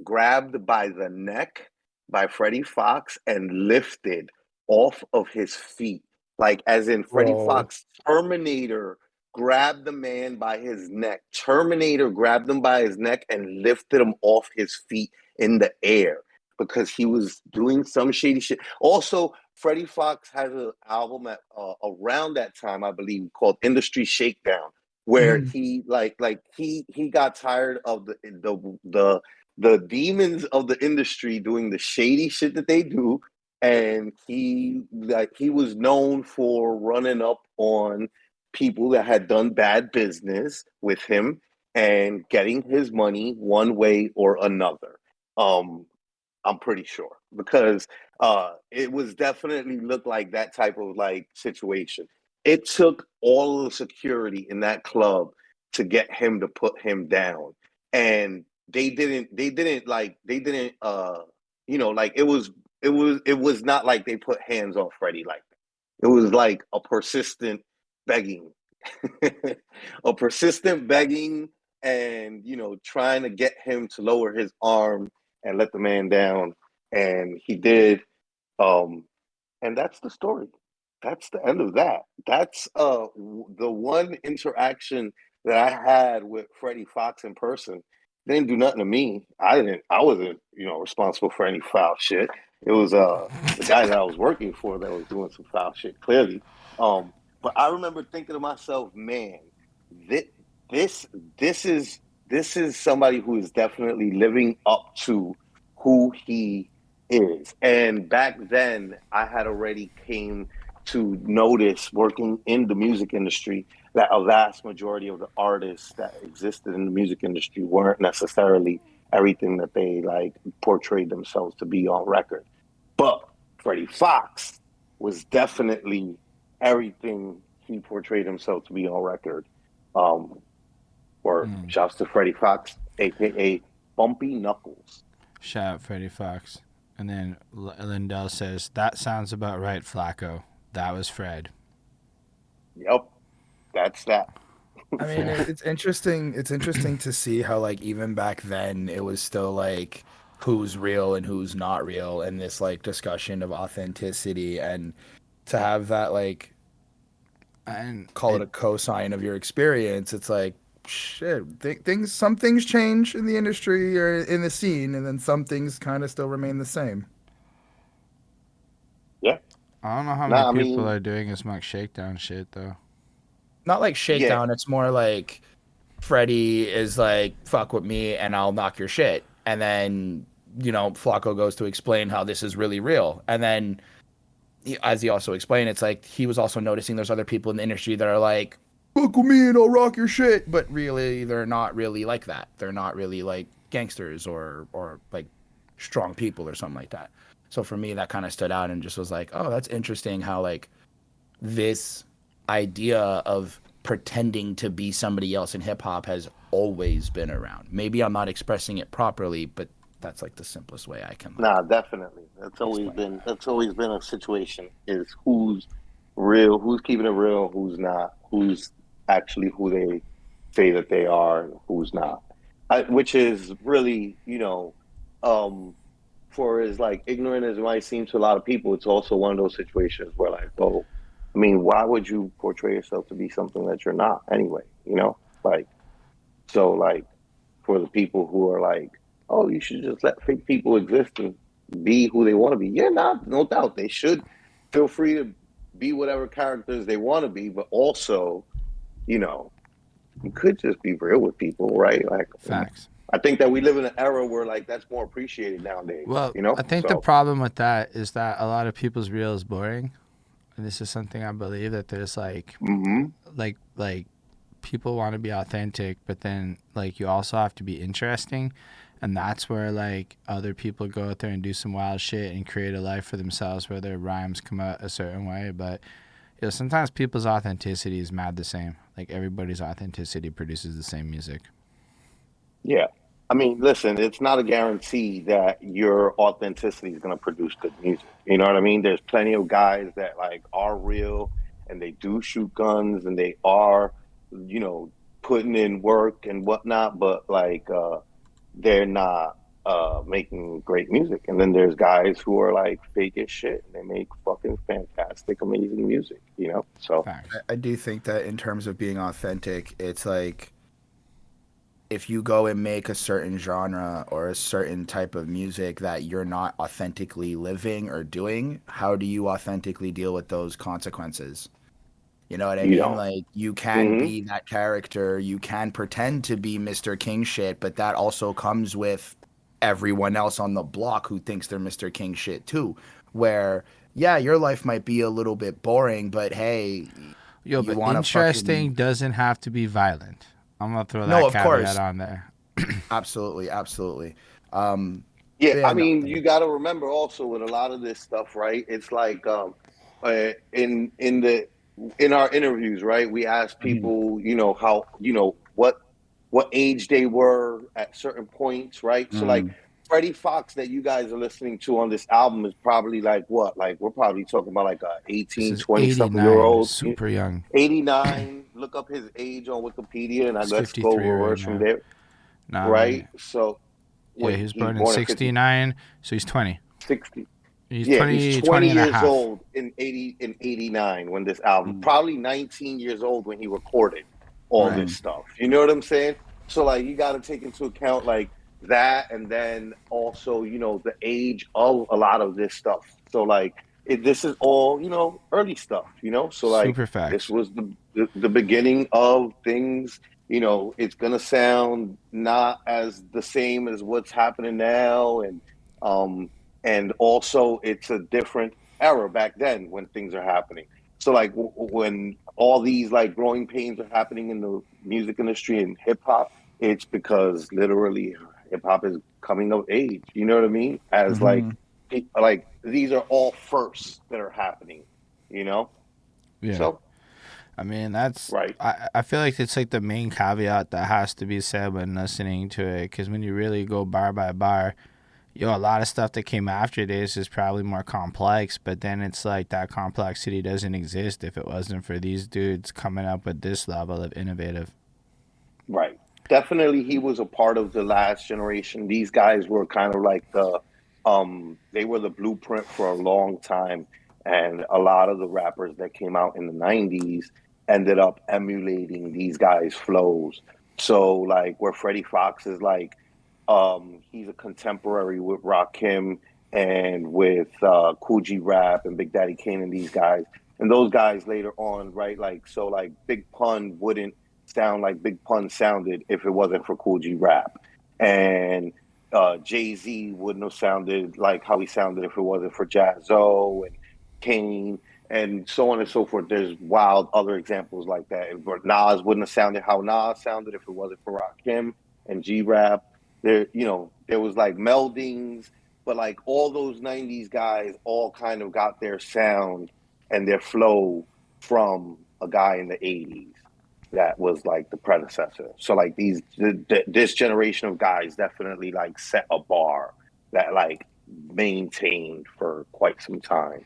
grabbed by the neck by Freddie Foxx and lifted off of his feet. Like, as in Freddie Bro. Foxx, Terminator grabbed the man by his neck. Terminator grabbed him by his neck and lifted him off his feet in the air because he was doing some shady shit. Also, Freddie Foxx has an album at around that time, I believe, called Industry Shakedown, where he he got tired of the demons of the industry doing the shady shit that they do, and he was known for running up on people that had done bad business with him and getting his money one way or another. I'm pretty sure because it was definitely looked like that type of like situation. It took all of the security in that club to get him to put him down, and they didn't like it was not like they put hands on Freddie like that. It was like a persistent begging, a persistent begging, and trying to get him to lower his arm and let the man down, and he did. And that's the story. That's the end of that. That's the one interaction that I had with Freddie Foxx in person. They didn't do nothing to me. I wasn't, responsible for any foul shit. It was the guy that I was working for that was doing some foul shit, clearly. But I remember thinking to myself, man, this this this is somebody who is definitely living up to who he is. And back then, I had already came to notice working in the music industry that a vast majority of the artists that existed in the music industry weren't necessarily everything that they like portrayed themselves to be on record. But Freddie Foxx was definitely everything he portrayed himself to be on record. Or shouts to Freddie Foxx, aka Bumpie Knuckles. Shout out Freddie Foxx. And then Lindell says, "That sounds about right, Flacco. That was Fred." Yep, that's that. I mean, it's interesting. It's interesting to see how, like, even back then, it was still like who's real and who's not real, and this like discussion of authenticity, and to have that like And call it a cosign of your experience. It's like shit. Some things change in the industry or in the scene, and then some things kind of still remain the same. Yeah. I don't know how Nah, I many people mean, are doing as much shakedown shit though. Not like yeah, shakedown. It's more like Freddie is like, fuck with me and I'll knock your shit. And then, Flacco goes to explain how this is really real. And then, as he also explained, it's like he was also noticing there's other people in the industry that are like, fuck with me and I'll rock your shit. But really, they're not really like that. They're not really like gangsters or like strong people or something like that. So for me, that kind of stood out and just was like, oh, that's interesting how like this idea of pretending to be somebody else in hip hop has always been around. Maybe I'm not expressing it properly, but that's like the simplest way I can like nah, definitely. explain that. That's always been a situation is who's real, who's keeping it real, who's not, who's actually who they say that they are, and who's not. Which is really, um, for as like ignorant as it might seem to a lot of people, it's also one of those situations where like, well, I mean, why would you portray yourself to be something that you're not anyway? Like so like for the people who are like, oh, you should just let fake people exist and be who they want to be. Yeah, not no doubt they should feel free to be whatever characters they want to be, but also, you know, you could just be real with people, right? Like, Facts. I think that we live in an era where like that's more appreciated nowadays. Well, I think the So problem with that is that a lot of people's real is boring. And this is something I believe that there's mm-hmm. like people want to be authentic, but then like you also have to be interesting. And that's where like other people go out there and do some wild shit and create a life for themselves where their rhymes come out a certain way. But sometimes people's authenticity is mad the same. Like everybody's authenticity produces the same music. Yeah. I mean, listen, it's not a guarantee that your authenticity is going to produce good music. You know what I mean? There's plenty of guys that like are real and they do shoot guns and they are you know, putting in work and whatnot, but like they're not making great music. And then there's guys who are like fake as shit and they make fucking fantastic, amazing music, you know? So Facts. I do think that in terms of being authentic, it's like if you go and make a certain genre or a certain type of music that you're not authentically living or doing, how do you authentically deal with those consequences? You know what I you mean? don't. Like you can Hmm. be that character, you can pretend to be Mr. King shit, but that also comes with everyone else on the block who thinks they're Mr. King shit too. Where yeah, your life might be a little bit boring, but hey, Yo, you but want to fucking interesting doesn't have to be violent. I'm gonna throw no, that of caveat course, on there. absolutely, absolutly. Um, Yeah, but yeah, I no, mean, you got to remember also with a lot of this stuff, right? It's like in our interviews, right? We ask mhm, people, you know, how what age they were at certain points, right? So like mm, Freddie Foxx that you guys are listening to on this album is probably like what? Like we're probably talking about like a This 18, is 20 something year 89, old. super young. 89, look up his age on Wikipedia and I He's let's go 53 right reverse from now. there, Nah, I right? mean, So yeah, wait, he was he's born in born in 50, 69, so he's 20. 60. He's Yeah, he's 20, 20 20 and a years half. old in 89 when this album, mm, probably 19 years old when he recorded all Right. this mhm, stuff. You know what I'm saying? So like you got to take into account like that and then also, you know, the age of a lot of this stuff. So like this is all, you know, early stuff, you know? So like Super this facts. was the beginning of things, you know, it's going to sound not as the same as what's happening now um and also it's a different era back then when things are happening. So like when all these like growing pains are happening in the music industry and hip hop, it's because literally hip hop is coming of age. You know what I mean? As mhm. like these are all firsts that are happening. You know, Yeah. so I mean, that's. right. I feel like it's like the main caveat that has to be said when listening to it, because when you really go bar by bar, yo, a lot of stuff that came after this is probably more complex, but then it's like that complexity doesn't exist if it wasn't for these dudes coming up with this level of innovative. Right. Definitely he was a part of the last generation. These guys were kind of like they were the blueprint for a long time and a lot of the rappers that came out in the 90s ended up emulating these guys' flows. So like where Freddie Fox is like he's a contemporary with Rakim and with Cool G Rap and Big Daddy Kane and these guys. And those guys later on, right? Like so like Big Pun wouldn't sound like Big Pun sounded if it wasn't for Cool G Rap. And Jay-Z wouldn't have sounded like how he sounded if it wasn't for Jazzo and Kane and so on and so forth. There's wild other examples like that. But Nas wouldn't have sounded how Nas sounded if it wasn't for Rakim and G Rap. There, you know, there was like meldings, but like all those 90s guys all kind of got their sound and their flow from a guy in the 80s that was like the predecessor. So like this generation of guys definitely like set a bar that like maintained for quite some time.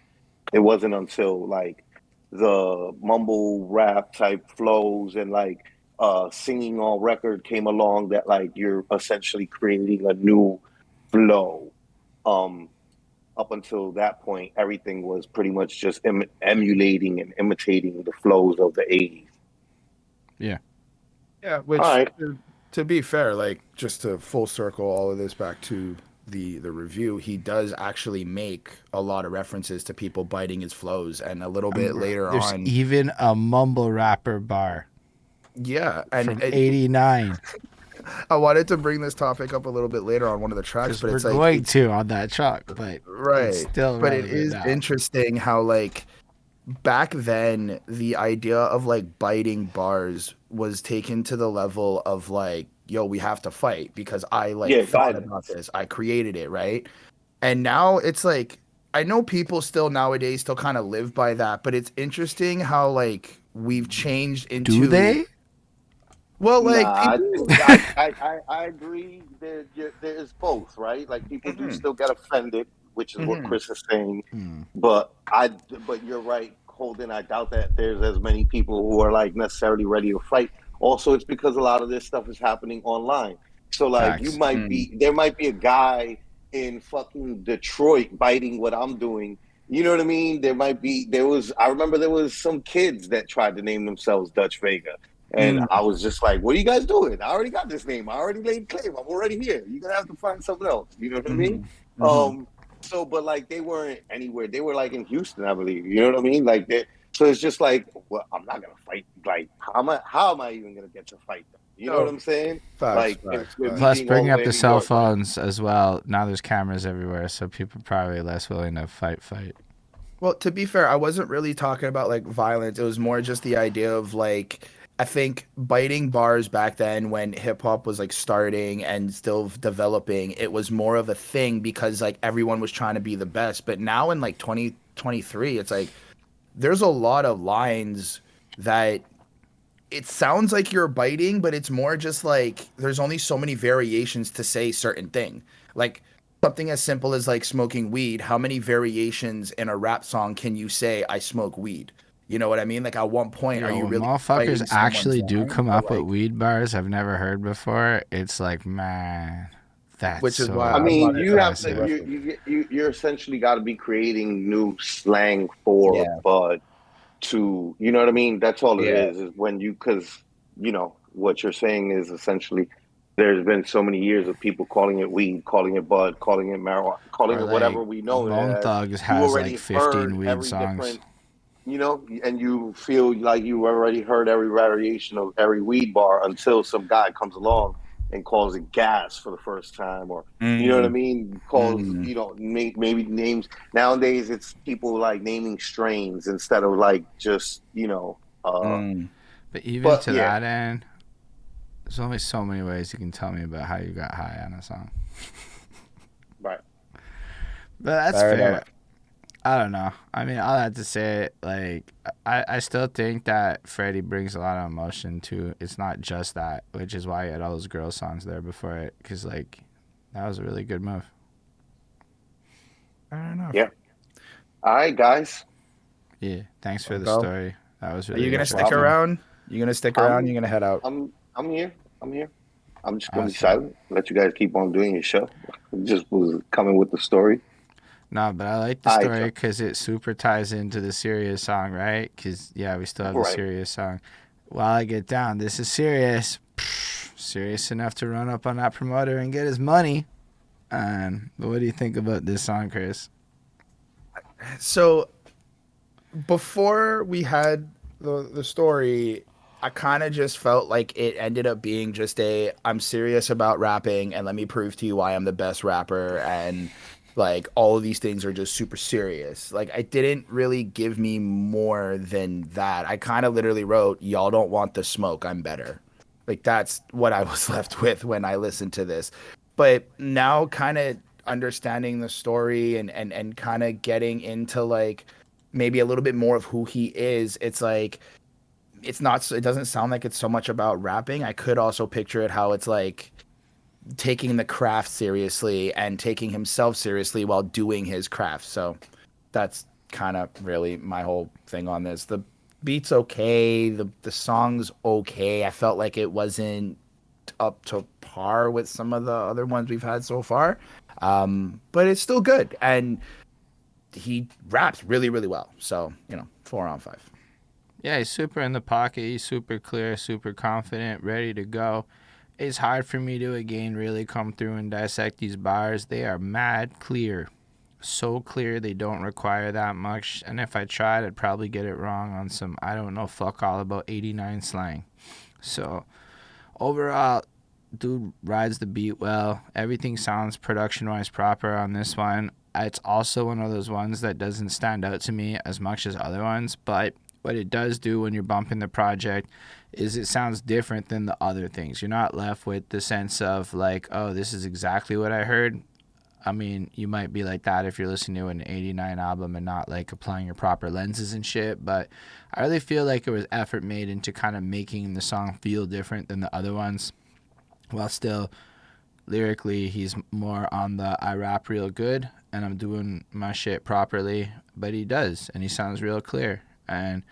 It wasn't until like the mumble rap type flows and like singing on record came along that like you're essentially creating a new flow. Um, Up until that point, everything was pretty much just emulating and imitating the flows of the 80s. Yeah. Yeah, All which right. to be fair, like just to full circle all of this back to the review, he does actually make a lot of references to people biting his flows, and a little bit later There's on, even a mumble rapper bar yeah, and from '89 I wanted to bring this topic up a little bit later on one of the tracks, because but we're it's like going to on that truck, but it's right, still but it relevant is now. interesting how like back then the idea of like biting bars was taken to the level of like yo we have to fight because I like Yeah, thought about violence. this, I created it, right? And now it's like I know people still nowadays still kind of live by that, but it's interesting how like we've changed Do into they? well like Nah, people I agree. There's both, right? Like people do Mhm, still get offended, which is what mhm, Chris is saying. Hmm. But I, but you're right. Holden, I doubt that there's as many people who are like necessarily ready to fight. Also, it's because a lot of this stuff is happening online. So like Facts. there might be a guy in fucking Detroit biting what I'm doing. You know what I mean? I remember there was some kids that tried to name themselves Dutch Vega. And I was just like, what are you guys doing? I already got this name. I already laid claim. I'm already here. You're gonna have to find something else. You know what I mean? So but like they weren't anywhere. They were like in Houston, I believe. You know what I mean? Like so it's just like, well, I'm not gonna fight. Like, how am I even gonna get to fight them? You know what I'm saying? Facts, Like facts, with me Plus, being all bringing up way in the New cell York, like, phones as well. Now there's cameras everywhere, so people probably less willing to fight. Well, to be fair, I wasn't really talking about like violence. It was more just the idea of like, I think biting bars back then when hip hop was like starting and still developing, it was more of a thing because like everyone was trying to be the best. But now in like 2023, it's like there's a lot of lines that it sounds like you're biting, but it's more just like there's only so many variations to say certain thing. Like something as simple as like smoking weed, how many variations in a rap song can you say I smoke weed? You know what I mean? Like at one point are Yo, you when really motherfuckers biting someone's actually do line? come Or up with like, weed bars I've never heard before, it's like, man, that's which is why I so I'm not mean, gonna you try to have say to impressive. reference. you're essentially got to be creating new slang for Yeah, bud to, you know what I mean? That's all it yeah. is when because what you're saying is essentially there's been so many years of people calling it weed, calling it bud, calling it marijuana, calling Or it whatever like we know it Bone as. Thugs You has like already 15 heard weed every songs. different, and you feel like you already heard every variation of every weed bar until some guy comes along and calls it gas for the first time, or you know what I Mm, mean? Calls, mm, maybe names. Nowadays, it's people like naming strains instead of like just, mm. But even but to yeah, that end, there's only so many ways you can tell me about how you got high on a song. right. But that's Fair fair. enough. I don't know. I mean, all that to say, like, I still think that Freddie brings a lot of emotion to. It's not just that, which is why he had all those girl songs there before it, because like, that was a really good move. Fair enough. Yeah. All right, guys. Yeah. Thanks for Well, the go. story. That was Are you really gonna No stick problem. interesting. around? You gonna stick around? I'm You gonna head out? I'm here. I'm here. I'm just gonna be Awesome. silent. Let you guys keep on doing your show. Just was coming with the story. No, but I like the All right, story Joe. because it super ties into the serious song, right? Because, yeah, we still have the Right. serious song. While I get down, this is serious. Serious enough to run up on that promoter and get his money. But what do you think about this song, Chris? So before we had the story, I kind of just felt like it ended up being just a I'm serious about rapping and let me prove to you why I'm the best rapper and like all of these things are just super serious. Like I didn't really give me more than that. I kind of literally wrote y'all don't want the smoke, I'm better. Like that's what I was left with when I listened to this. But now kind of understanding the story and kind of getting into like maybe a little bit more of who he is, it's like it's not it doesn't sound like it's so much about rapping. I could also picture it how it's like taking the craft seriously and taking himself seriously while doing his craft. So that's kind of really my whole thing on this. The beat's okay, the song's okay. I felt like it wasn't up to par with some of the other ones we've had so far. But it's still good and he raps really, really well. So, 4 on 5. Yeah, he's super in the pocket. He's super clear, super confident, ready to go. It's hard for me to, again, really come through and dissect these bars. They are mad clear. So clear they don't require that much. And if I tried, I'd probably get it wrong on some, I don't know, fuck all about 89 slang. So, overall, dude rides the beat well. Everything sounds production-wise proper on this one. It's also one of those ones that doesn't stand out to me as much as other ones, but what it does do when you're bumping the project is it sounds different than the other things. You're not left with the sense of like, oh, this is exactly what I heard. I mean, you might be like that if you're listening to an 89 album and not like applying your proper lenses and shit, but I really feel like there was effort made into kind of making the song feel different than the other ones, while still lyrically he's more on the I rap real good and I'm doing my shit properly, but he does and he sounds real clear. And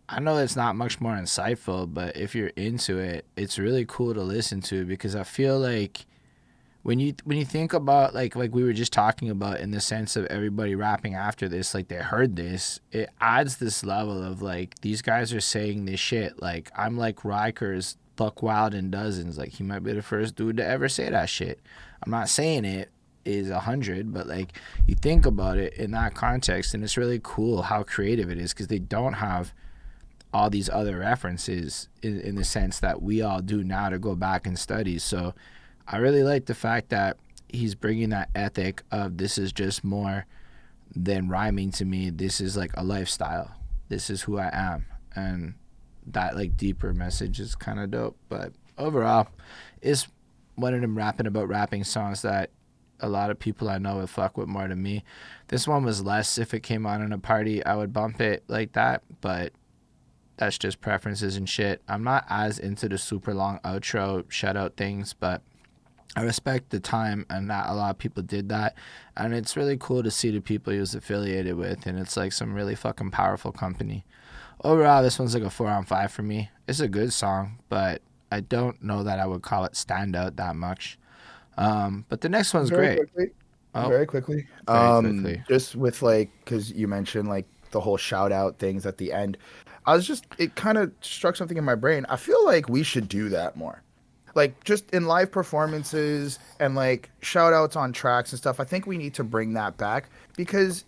I know it's not much more insightful, but if you're into it, it's really cool to listen to, because I feel like when you think about like we were just talking about, in the sense of everybody rapping after this, like they heard this, it adds this level of like, these guys are saying this shit. Like, I'm like Rikers, Buck Wild in Dozens. Like, he might be the first dude to ever say that shit. I'm not saying it is 100, but like, you think about it in that context, and it's really cool how creative it is, because they don't have all these other references in the sense that we all do now to go back and study. So I really like the fact that he's bringing that ethic of, this is just more than rhyming to me. This is like a lifestyle. This is who I am. And that like deeper message is kind of dope. But overall, it's one of them rapping about rapping songs that a lot of people I know would fuck with more than me. This one was less. If it came on in a party, I would bump it like that. But that's just preferences and shit. I'm not as into the super long outro shout out things, but I respect the time and that a lot of people did that. And it's really cool to see the people he was affiliated with. And it's like some really fucking powerful company. Overall, this one's like a 4 on 5 for me. It's a good song, but I don't know that I would call it standout that much. But the next one's Very great. quickly. Oh, Very quickly. very quickly. Just with like, because you mentioned like the whole shout out things at the end. It kind of struck something in my brain. I feel like we should do that more. Like, just in live performances and like shout outs on tracks and stuff. I think we need to bring that back, because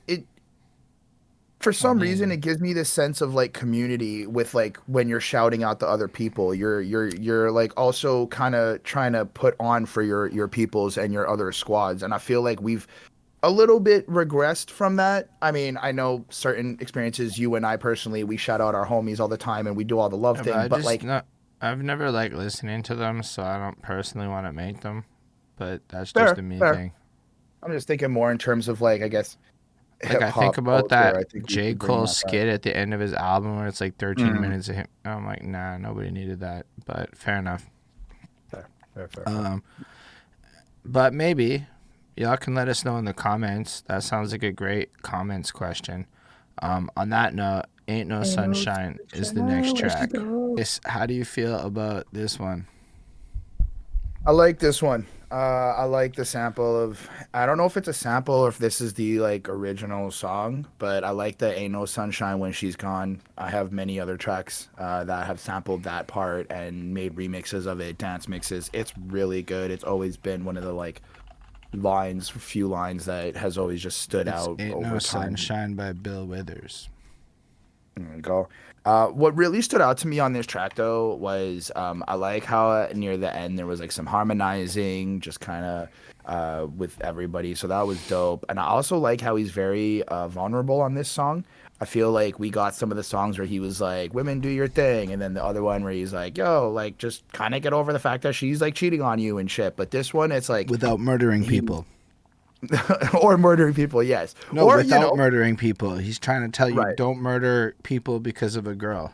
for some reason, it gives me this sense of like community with like, when you're shouting out to other people, you're like also kind of trying to put on for your peoples and your other squads. And I feel like we've a little bit regressed from that. I mean, I know certain experiences, you and I personally, we shout out our homies all the time and we do all the love thing, but like, I've never liked listening to them, so I don't personally want to make them. But that's fair, just a me fair. thing. I'm just thinking more in terms of like, I guess, Like, I think about culture. I that think we J. should bring Cole that back. skit at the end of his album where it's like 13 minutes of him. I'm like, nah, nobody needed that. But fair enough. Fair. But maybe y'all can let us know in the comments. That sounds like a great comments question. On that note, Ain't No Sunshine is the next track. How do you feel about this one? I like this one. I like the sample of, I don't know if it's a sample or if this is the like original song, but I like the Ain't No Sunshine When She's Gone. I have many other tracks that have sampled that part and made remixes of it, dance mixes. It's really good. It's always been one of the like few lines that has always just stood out Ain't over No time. Sunshine by Bill Withers. There we go. What really stood out to me on this track though was I like how near the end there was like some harmonizing, just kind of with everybody. So that was dope. And I also like how he's very vulnerable on this song. I feel like we got some of the songs where he was like, "Women, do your thing," and then the other one where he's like, "Yo, like just kind of get over the fact that she's like cheating on you and shit." But this one, it's like Without murdering people. or murdering people, yes. No, or, without murdering people. He's trying to tell you, Right. don't murder people because of a girl.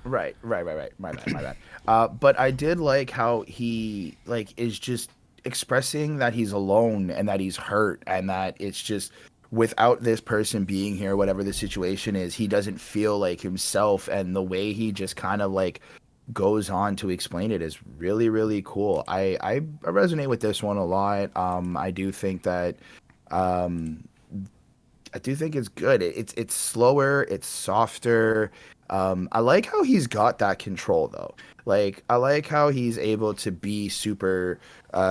Right. My bad. But I did like how he like is just expressing that he's alone and that he's hurt and that it's just without this person being here, whatever the situation is, he doesn't feel like himself. And the way he just kind of like goes on to explain it is really, really cool. I resonate with this one a lot. I do think that I do think it's good. It's slower, it's softer. I like how he's got that control though. Like I like how he's able to be super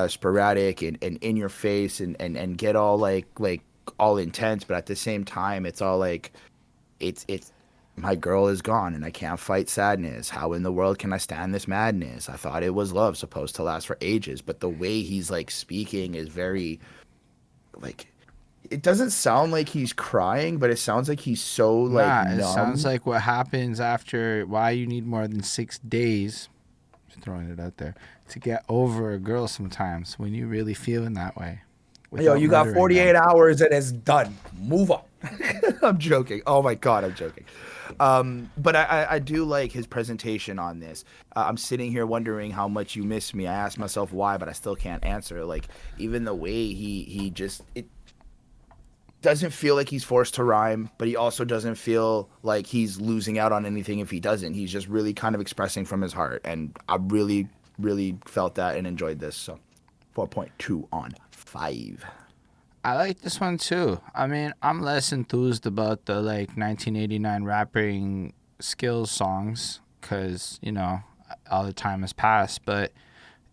sporadic and in your face and get all like all intense, but at the same time it's all like it's my girl is gone and I can't fight sadness. How in the world can I stand this madness? I thought it was love supposed to last for ages, but the way he's like speaking is very like it doesn't sound like he's crying, but it sounds like he's so like Nah, it numb. sounds like what happens after why you need more than 6 days, just throwing it out there, to get over a girl sometimes when you really feeling that way. Yo, you got murdering 48 them. hours and it's done. Move on. I'm joking. Oh my God, I'm joking. But I do like his presentation on this. I'm sitting here wondering how much you miss me. I ask myself why, but I still can't answer. Like even the way he just doesn't feel like he's forced to rhyme, but he also doesn't feel like he's losing out on anything if he doesn't. He's just really kind of expressing from his heart, and I really, really felt that and enjoyed this. So 4.2 on 5. I like this one too. I mean, I'm less enthused about the like 1989 rapping skills songs because, you know, all the time has passed. But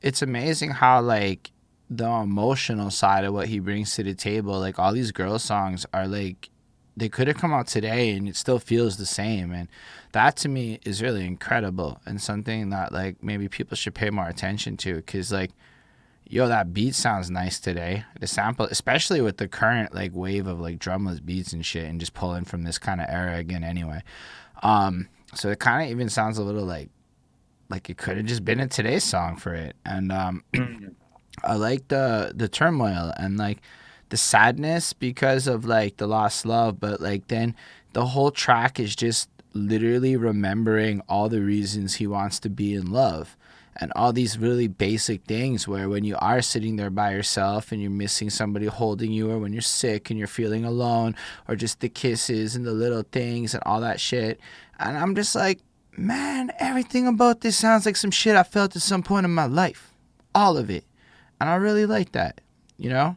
it's amazing how like the emotional side of what he brings to the table, like all these girl songs are like, they could have come out today and it still feels the same. And that to me is really incredible and something that like maybe people should pay more attention to because like, yo, that beat sounds nice today. The sample, especially with the current like wave of like drumless beats and shit, and just pulling from this kind of era again. Anyway, so it kind of even sounds a little like it could have just been a today's song for it. And I like the turmoil and like the sadness because of like the lost love, but like then the whole track is just literally remembering all the reasons he wants to be in love. And all these really basic things where when you are sitting there by yourself and you're missing somebody holding you, or when you're sick and you're feeling alone, or just the kisses and the little things and all that shit. And I'm just like, man, everything about this sounds like some shit I felt at some point in my life. All of it. And I really like that, you know?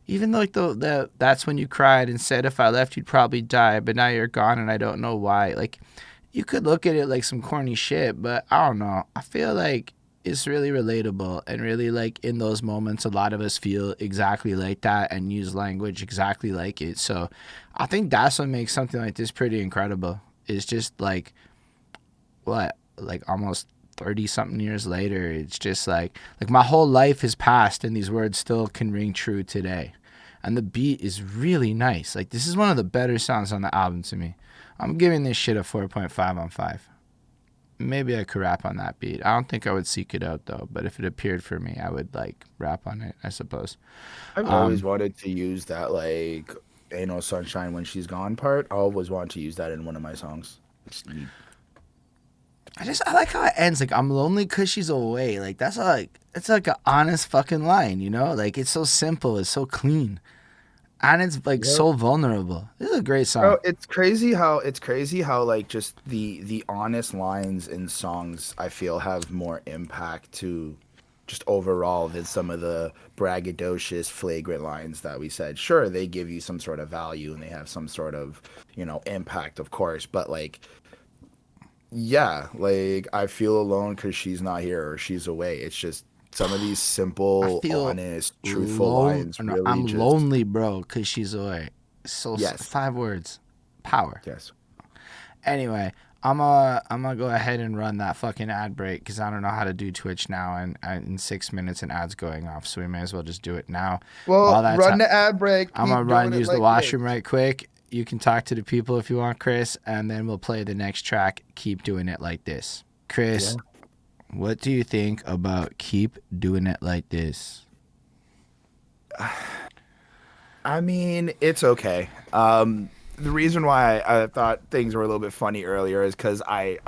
Even though like the that's when you cried and said if I left you'd probably die, but now you're gone and I don't know why. Like, you could look at it like some corny shit, but I don't know. I feel like it's really relatable and really like in those moments, a lot of us feel exactly like that and use language exactly like it. So I think that's what makes something like this pretty incredible. It's just like, what, like almost 30 something years later, it's just like my whole life has passed and these words still can ring true today. And the beat is really nice. Like this is one of the better songs on the album to me. I'm giving this shit a 4.5 on 5. Maybe I could rap on that beat. I don't think I would seek it out though, but if it appeared for me, I would like rap on it, I suppose. I've always wanted to use that like "Ain't No Sunshine When She's Gone" part. I always wanted to use that in one of my songs. I like how it ends. Like, I'm lonely cause she's away. Like that's like, it's like an honest fucking line, you know? Like it's so simple, it's so clean. And it's like so vulnerable. This is a great song. Bro, it's crazy how like just the honest lines in songs I feel have more impact to just overall than some of the braggadocious flagrant lines that we said. Sure, they give you some sort of value and they have some sort of, you know, impact, of course, but like yeah, like I feel alone cuz she's not here or she's away. It's just some of these simple, honest, truthful lines really I'm just... lonely, bro, because she's away. So yes. 5 words. Power. Yes. Anyway, I'm gonna go ahead and run that fucking ad break because I don't know how to do Twitch now, and in 6 minutes an ad's going off, so we may as well just do it now. Well, run the ad break. I'm gonna run, use the washroom right quick. You can talk to the people if you want, Chris, and then we'll play the next track. Keep doing it like this, Chris. Yeah. What do you think about Keep Doing It Like This? I mean, it's okay. The reason why I thought things were a little bit funny earlier is because I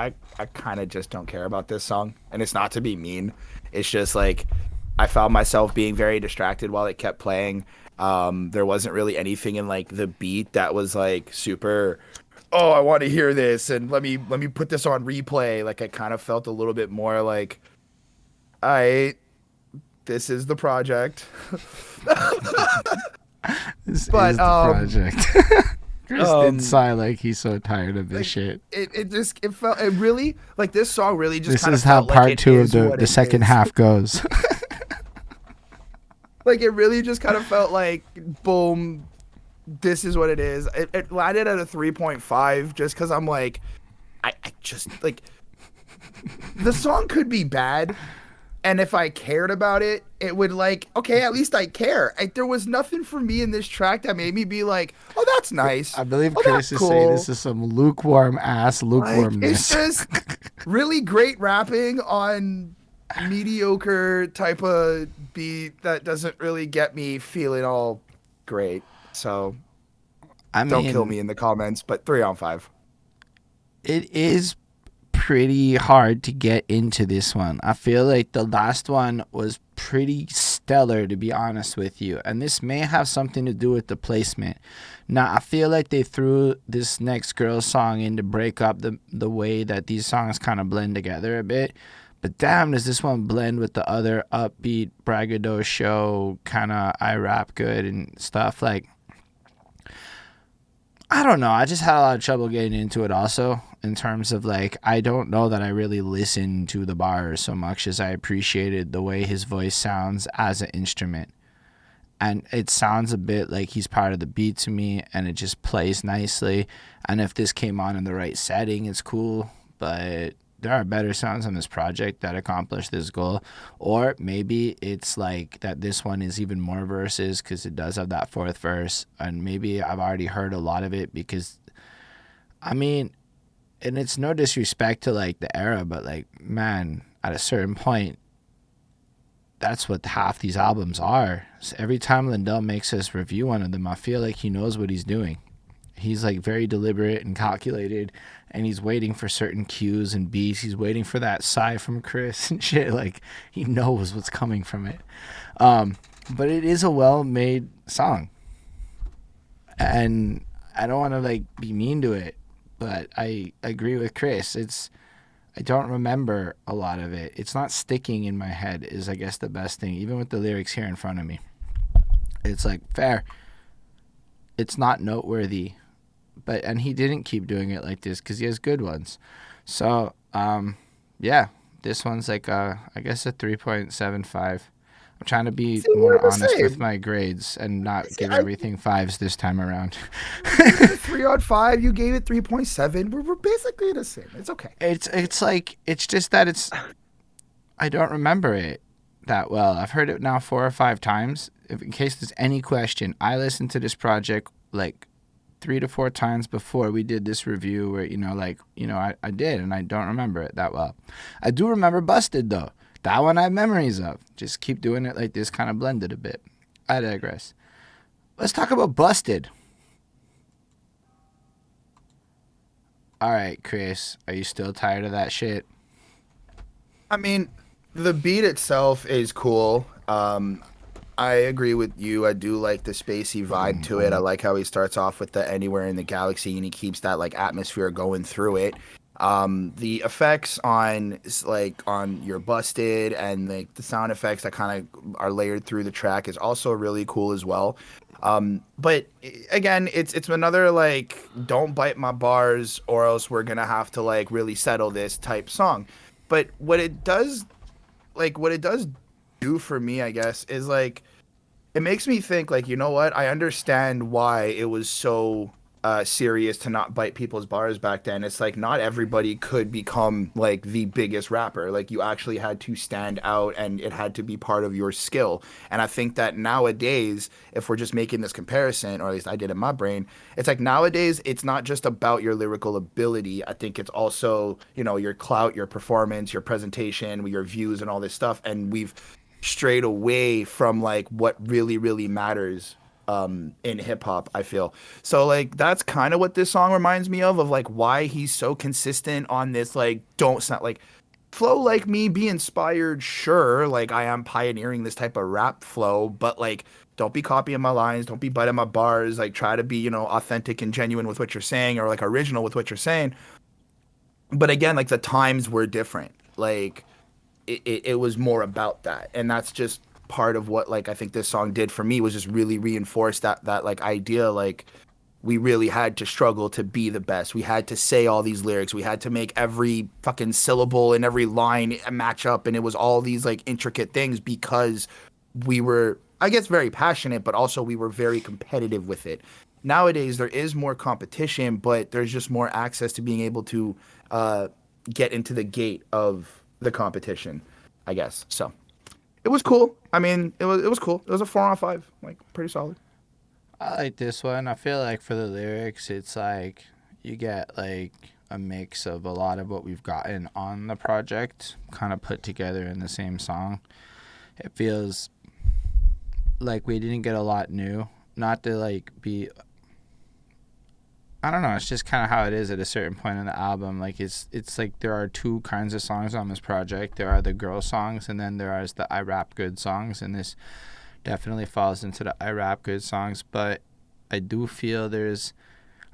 kind of just don't care about this song. And it's not to be mean. It's just like I found myself being very distracted while it kept playing. There wasn't really anything in like the beat that was like super... oh, I want to hear this and let me put this on replay. Like I kind of felt a little bit more like, all right, this is the project. This is the project. Chris did sigh like he's so tired of this like, shit. It felt really like this song really just. This is how part 2 of the second half goes. Like it really just kind of felt like boom. This is what it is. It landed at a 3.5 just because I'm like, I just like the song could be bad, and if I cared about it, it would like okay, at least I care. There was nothing for me in this track that made me be like, oh, that's nice. I believe Chris is saying this is some lukewarmness. Like, it's just really great rapping on mediocre type of beat that doesn't really get me feeling all great. So, don't kill me in the comments, but 3 on 5. It is pretty hard to get into this one. I feel like the last one was pretty stellar, to be honest with you. And this may have something to do with the placement. Now, I feel like they threw this Next Girl song in to break up the way that these songs kind of blend together a bit. But damn, does this one blend with the other upbeat, braggadocio, kind of I rap good and stuff. Like, I don't know. I just had a lot of trouble getting into it also, in terms of like, I don't know that I really listened to the bars so much as I appreciated the way his voice sounds as an instrument. And it sounds a bit like he's part of the beat to me, and it just plays nicely. And if this came on in the right setting, it's cool. But there are better songs on this project that accomplish this goal. Or maybe it's like that this one is even more verses because it does have that fourth verse. And maybe I've already heard a lot of it because, I mean, and it's no disrespect to like the era, but like, man, at a certain point, that's what half these albums are. So every time Lindell makes us review one of them, I feel like he knows what he's doing. He's like very deliberate and calculated, and he's waiting for certain cues and beats. He's waiting for that sigh from Chris and shit. Like, he knows what's coming from it. But it is a well-made song, and I don't want to like be mean to it, but I agree with Chris. I don't remember a lot of it. It's not sticking in my head is, I guess, the best thing. Even with the lyrics here in front of me, it's like, fair. It's not noteworthy. And he didn't keep doing it like this because he has good ones. So, yeah, this one's like, I guess a 3.75. I'm trying to be more honest with my grades and not give everything 5s this time around. 3 on 5. You gave it 3.7. We're basically the same. It's okay. It's like, it's just that I don't remember it that well. I've heard it now 4 or 5 times. In case there's any question, I listened to this project like 3 to 4 times before we did this review where, I did, and I don't remember it that well. I do remember Busted, though. That one I have memories of. Just keep doing it like this, kind of blended a bit. I digress. Let's talk about Busted. All right, Chris, are you still tired of that shit? I mean, the beat itself is cool. I agree with you. I do like the spacey vibe to it. I like how he starts off with the anywhere in the galaxy and he keeps that like atmosphere going through it. The effects on your Busted and like the sound effects that kind of are layered through the track is also really cool as well. But again, it's another like don't bite my bars or else we're gonna have to like really settle this type song. But what it does do for me, I guess, is like it makes me think like, you know what? I understand why it was so serious to not bite people's bars back then. It's like not everybody could become like the biggest rapper. Like you actually had to stand out and it had to be part of your skill. And I think that nowadays, if we're just making this comparison, or at least I did in my brain, it's like nowadays it's not just about your lyrical ability. I think it's also, your clout, your performance, your presentation, your views and all this stuff. And we've strayed away from like what really, really matters in hip hop, I feel. So like that's kind of what this song reminds me of like why he's so consistent on this like don't sound like flow like me, be inspired, sure, like I am pioneering this type of rap flow, but like don't be copying my lines, don't be biting my bars, like try to be, authentic and genuine with what you're saying or like original with what you're saying. But again, like the times were different. Like it was more about that, and that's just part of what like I think this song did for me was just really reinforce that like idea like we really had to struggle to be the best. We had to say all these lyrics. We had to make every fucking syllable and every line match up, and it was all these like intricate things because we were, I guess, very passionate, but also we were very competitive with it. Nowadays there is more competition, but there's just more access to being able to get into the gate of the competition, I guess. So it was cool. I mean, it was cool. It was a 4 on 5, like pretty solid. I like this one. I feel like for the lyrics, it's like you get like a mix of a lot of what we've gotten on the project kind of put together in the same song. It feels like we didn't get a lot new. Not to like be I don't know. It's just kind of how it is at a certain point in the album. Like it's like there are two kinds of songs on this project. There are the girl songs, and then there are the I rap good songs. And this definitely falls into the I rap good songs. But I do feel there's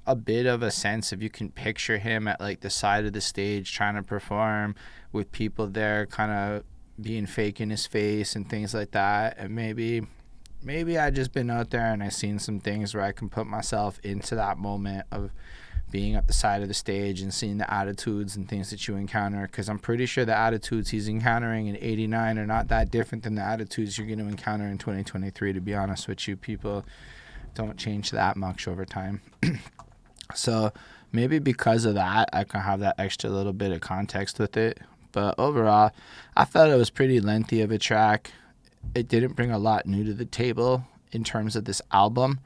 a bit of a sense if you can picture him at like the side of the stage trying to perform with people there, kind of being fake in his face and things like that. And maybe I just been out there and I seen some things where I can put myself into that moment of being at the side of the stage and seeing the attitudes and things that you encounter, because I'm pretty sure the attitudes he's encountering in 89 are not that different than the attitudes you're going to encounter in 2023. To be honest with you, people don't change that much over time. So maybe because of that, I can have that extra little bit of context with it. But overall, I felt it was pretty lengthy of a track. It didn't bring a lot new to the table in terms of this album.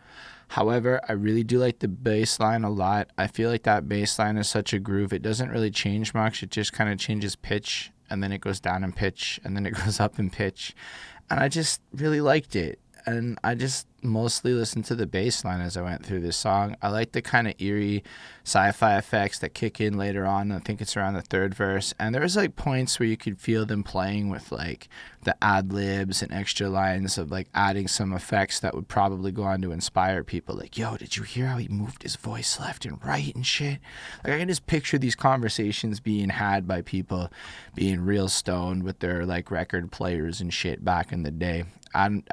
However, I really do like the bass line a lot. I feel like that bass line is such a groove. It doesn't really change much. It just kind of changes pitch, and then it goes down in pitch, and then it goes up in pitch. And I just really liked it. And I just mostly listened to the bass line as I went through this song. I like the kind of eerie sci-fi effects that kick in later on. I think it's around the third verse. And there was like points where you could feel them playing with like the ad-libs and extra lines of like adding some effects that would probably go on to inspire people. Like, yo, did you hear how he moved his voice left and right and shit? Like, I can just picture these conversations being had by people being real stoned with their like record players and shit back in the day. I'm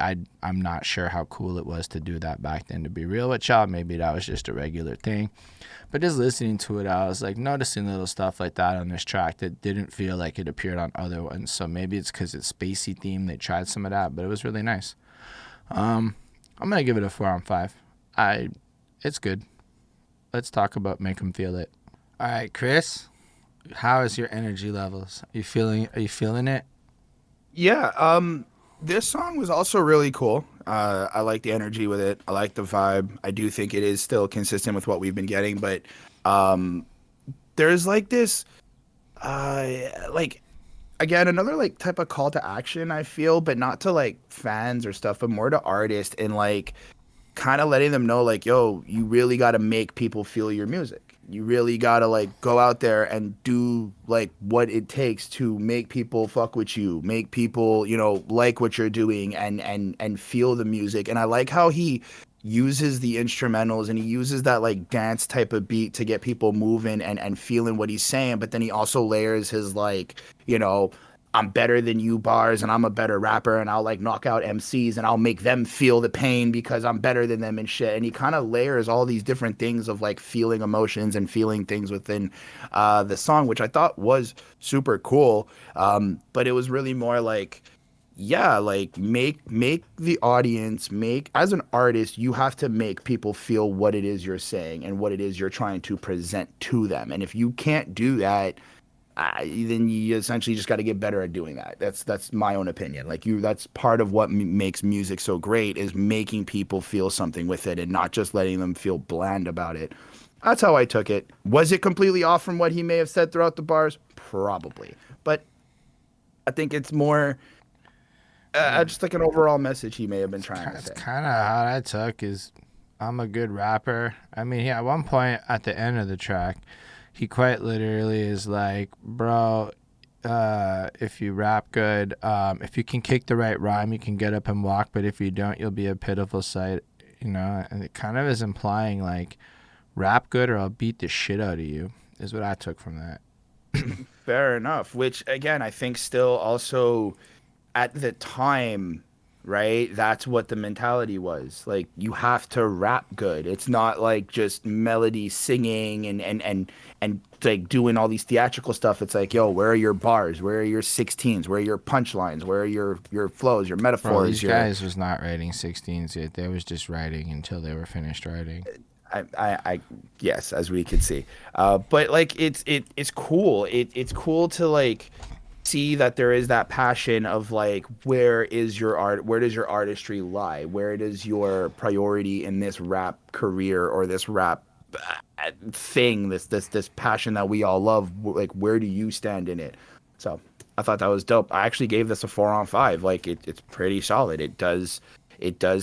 not sure how cool it was to do that back then, to be real with y'all. Maybe that was just a regular thing. But just listening to it, I was like noticing little stuff like that on this track that didn't feel like it appeared on other ones. So maybe it's because it's spacey theme. They tried some of that, but it was really nice. I'm going to give it a 4 on 5. It's good. Let's talk about Make 'Em Feel It. All right, Chris, how is your energy levels? Are you feeling it? Yeah, this song was also really cool. I like the energy with it. I like the vibe. I do think it is still consistent with what we've been getting, but there's like this, like again, another like type of call to action, I feel, but not to like fans or stuff, but more to artists, and like kind of letting them know like, yo, you really got to make people feel your music. You really got to like go out there and do like what it takes to make people fuck with you, make people, you know, like what you're doing and feel the music. And I like how he uses the instrumentals and he uses that like dance type of beat to get people moving and feeling what he's saying, but then he also layers his like, you know, I'm better than you bars and I'm a better rapper and I'll like knock out MCs and I'll make them feel the pain because I'm better than them and shit. And he kind of layers all these different things of like feeling emotions and feeling things within the song, which I thought was super cool. But it was really more like, yeah, like make the audience, make, as an artist, you have to make people feel what it is you're saying and what it is you're trying to present to them. And if you can't do that, then you essentially just got to get better at doing that. That's my own opinion. Like that's part of what makes music so great, is making people feel something with it and not just letting them feel bland about it. That's how I took it. Was it completely off from what he may have said throughout the bars? Probably, but I think it's more just like an overall message he may have been trying to say. That's kind of how I took is I'm a good rapper. I mean, at one point at the end of the track, he quite literally is like, bro, if you rap good, if you can kick the right rhyme, you can get up and walk. But if you don't, you'll be a pitiful sight, you know? And it kind of is implying like, rap good or I'll beat the shit out of you, is what I took from that. Fair enough. Which, again, I think still also at the time, right? That's what the mentality was. Like, you have to rap good. It's not like just melody singing and like doing all these theatrical stuff. It's like, yo, where are your bars? Where are your 16s? Where are your punchlines? Where are your flows, your metaphors? Bro, these guys was not writing 16s yet. They was just writing until they were finished writing. I yes, as we could see. But like it's cool. It's cool to like see that there is that passion of like, where is your art, where does your artistry lie, where does your priority in this rap career or this rap thing, this passion that we all love, like where do you stand in it? So I thought that was dope. I actually gave this a 4 on 5. Like it's pretty solid. It does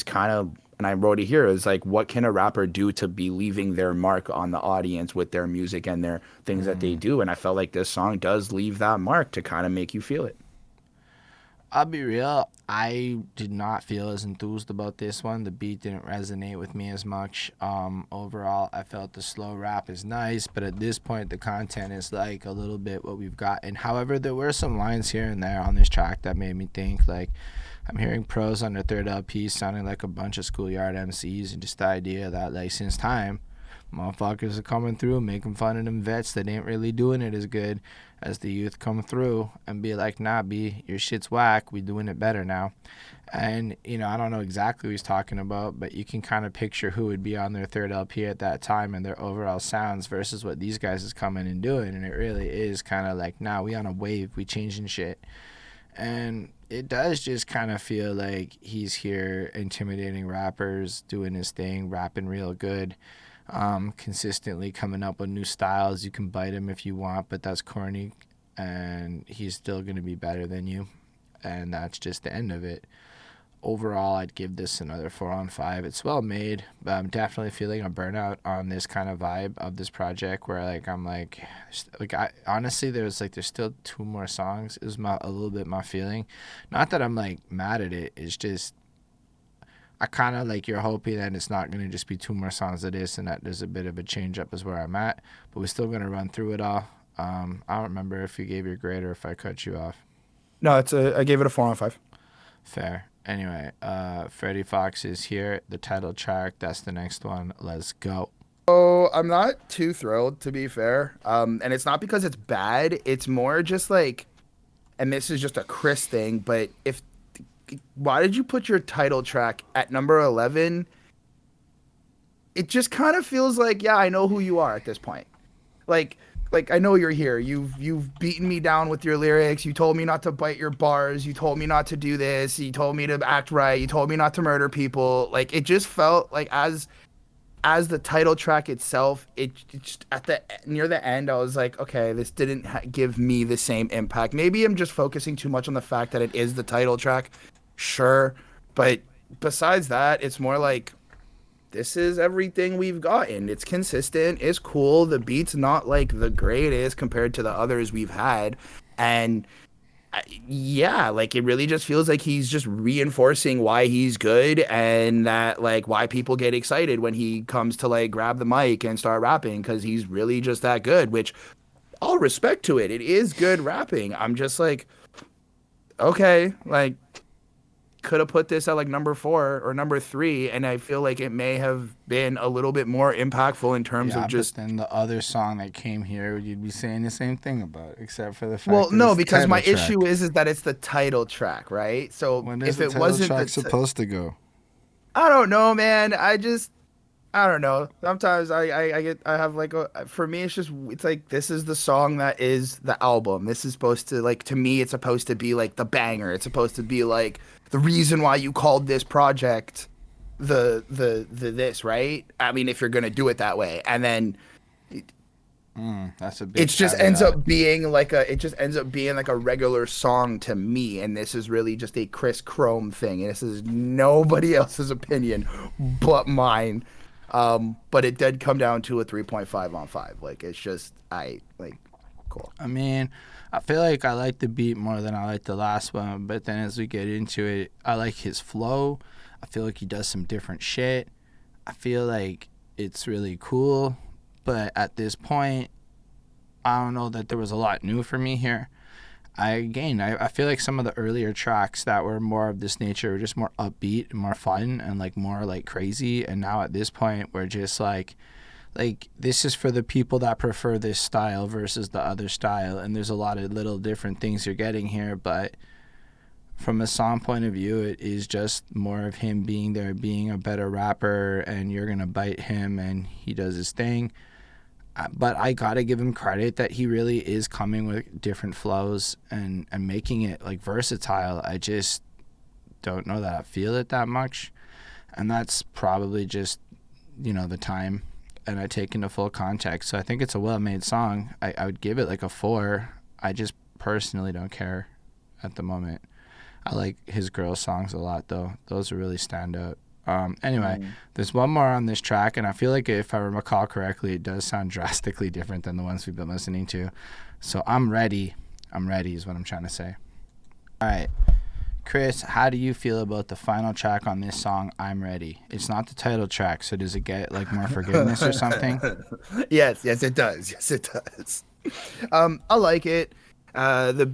kind of and I wrote it here, is like, what can a rapper do to be leaving their mark on the audience with their music and their things that they do? And I felt like this song does leave that mark to kind of make you feel it. I'll be real. I did not feel as enthused about this one. The beat didn't resonate with me as much. Overall, I felt the slow rap is nice, but at this point, the content is like a little bit what we've gotten. However, there were some lines here and there on this track that made me think. Like, I'm hearing pros on the third LP sounding like a bunch of schoolyard MCs, and just the idea that, like, since time, motherfuckers are coming through making fun of them vets that ain't really doing it as good as the youth come through and be like, nah, B, your shit's whack. We doing it better now. And, you know, I don't know exactly what he's talking about, but you can kind of picture who would be on their third LP at that time and their overall sounds versus what these guys is coming and doing. And it really is kind of like, nah, we on a wave. We changing shit. And it does just kind of feel like he's here intimidating rappers, doing his thing, rapping real good. Consistently coming up with new styles. You can bite him if you want, but that's corny, and he's still going to be better than you, and that's just the end of it. Overall, I'd give this another 4 on 5. It's well made, but I'm definitely feeling a burnout on this kind of vibe of this project where, like, I'm like I honestly, there's still 2 more songs is a little bit my feeling. Not that I'm like mad at it, it's just I kind of like, you're hoping that it's not going to just be 2 more songs of this and that there's a bit of a change up is where I'm at, but we're still going to run through it all. I don't remember if you gave your grade or if I cut you off. No, I gave it a 4 on 5. Fair. Anyway, Freddie Foxx Is Here, the title track. That's the next one. Let's go. So I'm not too thrilled, to be fair. And it's not because it's bad. It's more just like, and this is just a Chris thing, but why did you put your title track at number 11? It just kind of feels like, yeah, I know who you are at this point. Like I know you're here. You've beaten me down with your lyrics. You told me not to bite your bars. You told me not to do this. You told me to act right. You told me not to murder people. Like, it just felt like as the title track itself, it just near the end, I was like, okay, this didn't give me the same impact. Maybe I'm just focusing too much on the fact that it is the title track. Sure, but besides that, it's more like, this is everything we've gotten. It's consistent, it's cool, the beat's not like the greatest compared to the others we've had, and yeah, like, it really just feels like he's just reinforcing why he's good, and that, like, why people get excited when he comes to, like, grab the mic and start rapping, because he's really just that good, which, all respect to it is good rapping. I'm just like, okay, like, could have put this at like number 4 or number 3, and I feel like it may have been a little bit more impactful in terms of just. But then the other song that came here, you'd be saying the same thing about, except for the fact. Well, that no, it's the because my title issue track. is that it's the title track, right? So When if is the it title wasn't track supposed to go? I don't know, man. I don't know. Sometimes I have like for me, it's like, this is the song that is the album. This is supposed to, like, to me, it's supposed to be like the banger. It's supposed to be like the reason why you called this project the this, right? I mean, if you're gonna do it that way, and then that's a big it just ends up being like a regular song to me, and this is really just a Chris Chrome thing, and this is nobody else's opinion but mine. But it did come down to a 3.5 on 5. Like, it's just, cool. I mean, I feel like I like the beat more than I like the last one, but then as we get into it, I like his flow. I feel like he does some different shit. I feel like it's really cool, but at this point, I don't know that there was a lot new for me here. I feel like some of the earlier tracks that were more of this nature were just more upbeat and more fun and, like, more, like, crazy, and now at this point we're just like this is for the people that prefer this style versus the other style, and there's a lot of little different things you're getting here, but from a song point of view, it is just more of him being there, being a better rapper, and you're gonna bite him and he does his thing. But I gotta give him credit that he really is coming with different flows and making it, like, versatile. I just don't know that I feel it that much, and that's probably just, you know, the time, and I take into full context. So I think it's a well-made song. I would give it like a 4. I just personally don't care at the moment. I like his girl songs a lot, though. Those really stand out. Anyway, there's one more on this track, and I feel like if I recall correctly, it does sound drastically different than the ones we've been listening to. So I'm ready. I'm ready is what I'm trying to say. All right. Chris, how do you feel about the final track on this song, I'm Ready? It's not the title track, so does it get like more forgiveness or something? Yes, it does. Yes, it does. I like it. The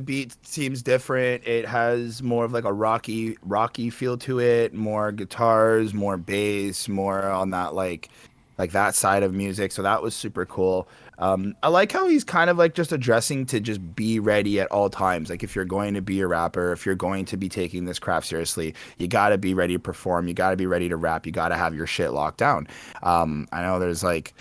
beat seems different. It has more of like a rocky feel to it, more guitars, more bass, more on that like that side of music. So that was super cool. I like how he's kind of like just addressing to just be ready at all times. Like if you're going to be a rapper, if you're going to be taking this craft seriously, you got to be ready to perform. You got to be ready to rap. You got to have your shit locked down. I know there's like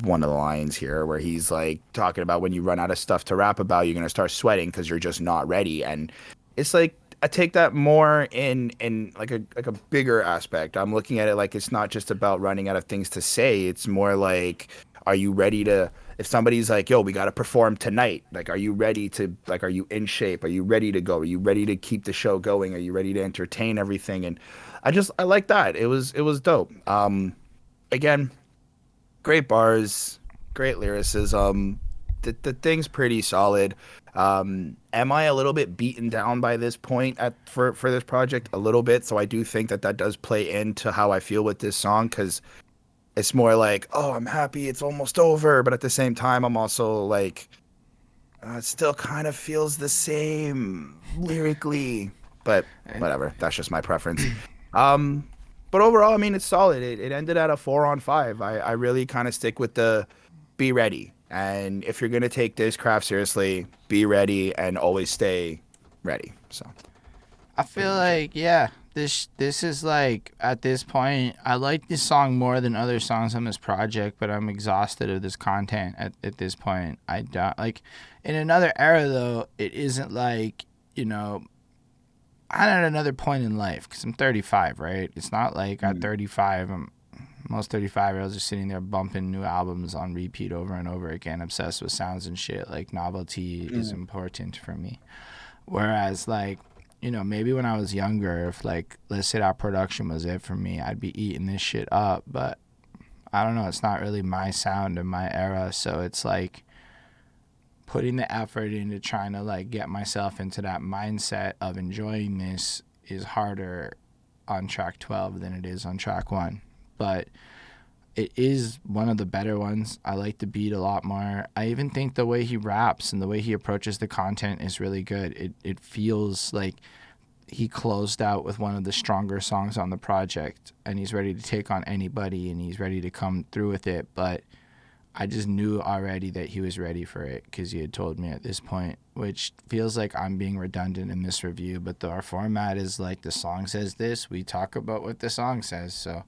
one of the lines here where he's like talking about when you run out of stuff to rap about, you're going to start sweating because you're just not ready. And it's like, I take that more in like a bigger aspect. I'm looking at it like it's not just about running out of things to say. It's more like, are you ready to, if somebody's like, yo, we got to perform tonight. Like, are you ready to, like, are you in shape? Are you ready to go? Are you ready to keep the show going? Are you ready to entertain everything? And I like that. It was dope. Again, great bars, great lyricism. The thing's pretty solid. Am I a little bit beaten down by this point for this project? A little bit. So I do think that does play into how I feel with this song, because it's more like, oh, I'm happy it's almost over, but at the same time, I'm also like, it still kind of feels the same lyrically, but whatever. That's just my preference. But overall, I mean, it's solid. It ended at a 4 on 5. I really kind of stick with the be ready. And if you're going to take this craft seriously, be ready and always stay ready. So I feel like, yeah, this is like, at this point, I like this song more than other songs on this project, but I'm exhausted of this content at this point. I don't, like, in another era, though, it isn't like, you know, I'm at another point in life, because I'm 35, right? It's not like at 35, most 35-year-olds are sitting there bumping new albums on repeat over and over again, obsessed with sounds and shit. Like, novelty is important for me. Whereas, like, you know, maybe when I was younger, if, like, let's say that production was it for me, I'd be eating this shit up. But I don't know, it's not really my sound and my era. So it's like putting the effort into trying to, like, get myself into that mindset of enjoying this is harder on track 12 than it is on track 1. But it is one of the better ones. I like the beat a lot more. I even think the way he raps and the way he approaches the content is really good. It feels like he closed out with one of the stronger songs on the project, and he's ready to take on anybody, and he's ready to come through with it. But I just knew already that he was ready for it because he had told me at this point, which feels like I'm being redundant in this review. But our format is like, the song says this, we talk about what the song says. So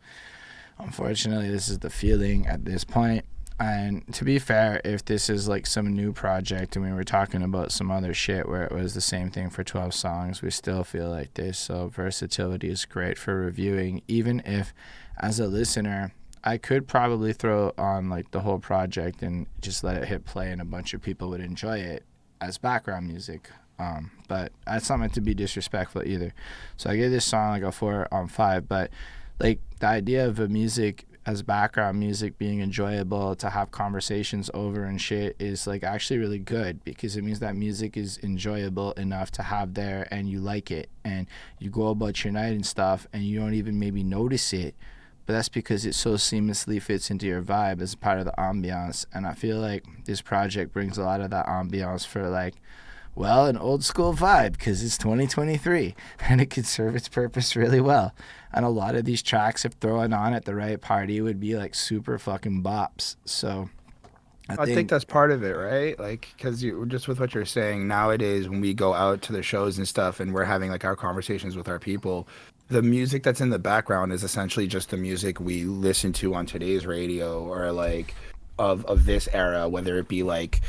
unfortunately, this is the feeling at this point. And to be fair, if this is like some new project and we were talking about some other shit where it was the same thing for 12 songs, we still feel like this. So versatility is great for reviewing, even if as a listener, I could probably throw on like the whole project and just let it hit play and a bunch of people would enjoy it as background music. But that's not meant to be disrespectful either. So I give this song like a 4 on 5, but like the idea of a music as background music being enjoyable to have conversations over and shit is like actually really good, because it means that music is enjoyable enough to have there and you like it and you go about your night and stuff and you don't even maybe notice it, but that's because it so seamlessly fits into your vibe as part of the ambiance. And I feel like this project brings a lot of that ambiance for like, well, an old school vibe, because it's 2023 and it could serve its purpose really well. And a lot of these tracks, if thrown on at the right party, would be like super fucking bops. So I think that's part of it, right? Like, because you just with what you're saying nowadays, when we go out to the shows and stuff and we're having like our conversations with our people, the music that's in the background is essentially just the music we listen to on today's radio, or like of this era, whether it be like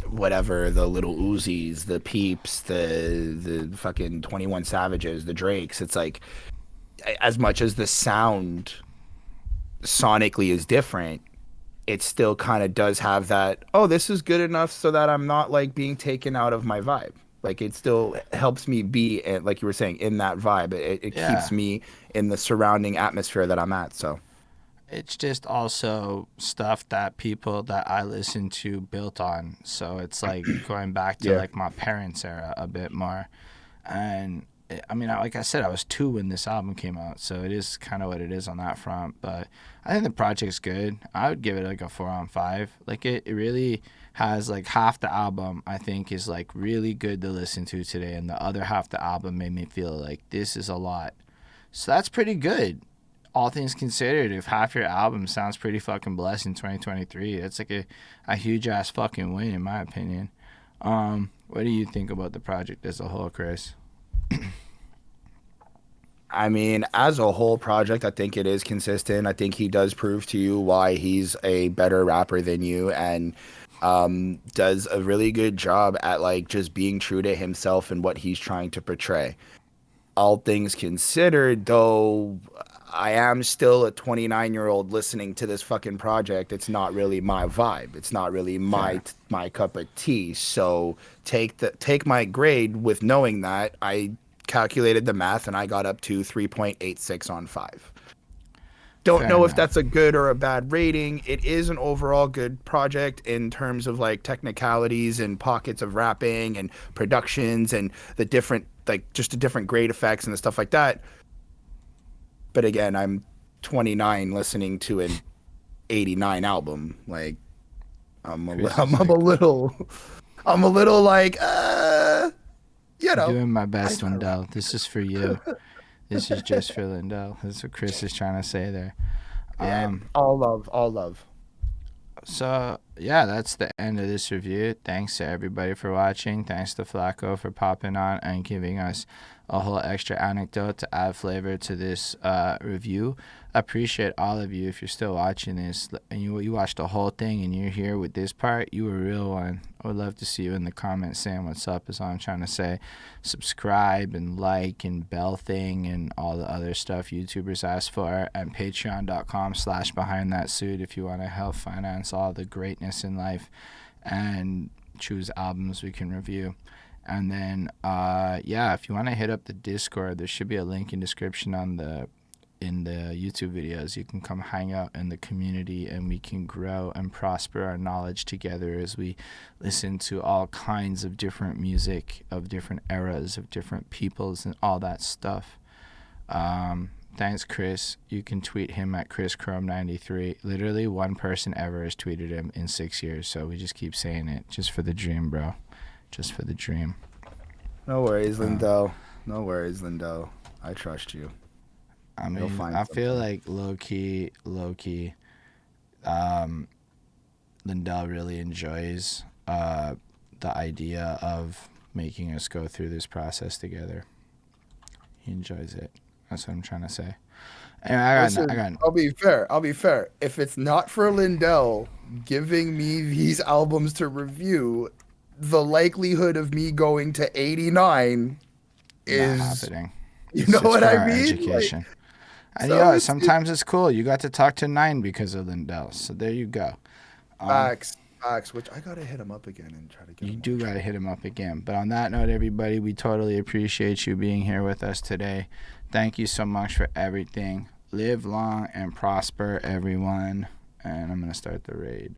whatever, the Little Uzis, the Peeps, the fucking 21 Savages, the Drakes. It's like, as much as the sound sonically is different, it still kind of does have that, oh, this is good enough so that I'm not like being taken out of my vibe. Like it still helps me be, like you were saying, in that vibe. It Yeah. keeps me in the surrounding atmosphere that I'm at. So It's just also stuff that people that I listen to built on. So it's like going back to yeah, like my parents' era a bit more. And I mean, like I said, I was 2 when this album came out, so it is kind of what it is on that front. But I think the project's good. I would give it like a 4 on 5. Like it really has like half the album I think is like really good to listen to today, and the other half the album made me feel like this is a lot. So that's pretty good. All things considered, if half your album sounds pretty fucking blessed in 2023, that's like a huge ass fucking win in my opinion. What do you think about the project as a whole, Chris? I mean, as a whole project, I think it is consistent. I think he does prove to you why he's a better rapper than you, and does a really good job at like just being true to himself and what he's trying to portray. All things considered, though, I am still a 29-year-old listening to this fucking project. It's not really my vibe. It's not really Fair. my cup of tea. So take my grade with knowing that I calculated the math and I got up to 3.86 on 5. Don't Fair know if enough. that's a good or a bad rating. It is an overall good project in terms of like technicalities and pockets of rapping and productions and the different like just the different grade effects and the stuff like that. But again, I'm 29 listening to an 89 album. Like Chris I'm is a like, little I'm a little like you I'm know. doing my I best, don't know. Lindell. This is for you. This is just for Lindell. That's what Chris is trying to say there. Yeah, Um, all love, all love. So yeah, that's the end of this review. Thanks to everybody for watching. Thanks to Flacko for popping on and giving us a whole extra anecdote to add flavor to this review. I appreciate all of you. If you're still watching this and you watched the whole thing and you're here with this part, you a real one. I would love to see you in the comments saying what's up is all I'm trying to say. Subscribe and like and bell thing and all the other stuff YouTubers ask for, and patreon.com/behind that suit if you want to help finance all the greatness in life and choose albums we can review. And then yeah, if you want to hit up the Discord, there should be a link in description on the in the YouTube videos. You can come hang out in the community and we can grow and prosper our knowledge together as we listen to all kinds of different music of different eras of different peoples and all that stuff. Thanks, Chris. You can tweet him at ChrisChrome93. Literally one person ever has tweeted him in 6 years, so we just keep saying it. Just for the dream, bro. Just for the dream. No worries, Lindell. No worries, Lindell. I trust you. I You'll mean, find I feel something. like low-key, Lindell really enjoys the idea of making us go through this process together. He enjoys it. That's what I'm trying to say. Anyway, Listen, I'll be fair. I'll be fair. If it's not for Lindell giving me these albums to review, the likelihood of me going to 89 not is, happening. you know It's what for I our mean? Like, education. And so it's sometimes it's cool. You got to talk to 9 because of Lindell. So there you go. facts, which I gotta hit him up again and try to get You him do on got to track. hit him up again. But on that note, everybody, we totally appreciate you being here with us today. Thank you so much for everything. Live long and prosper, everyone. And I'm going to start the raid.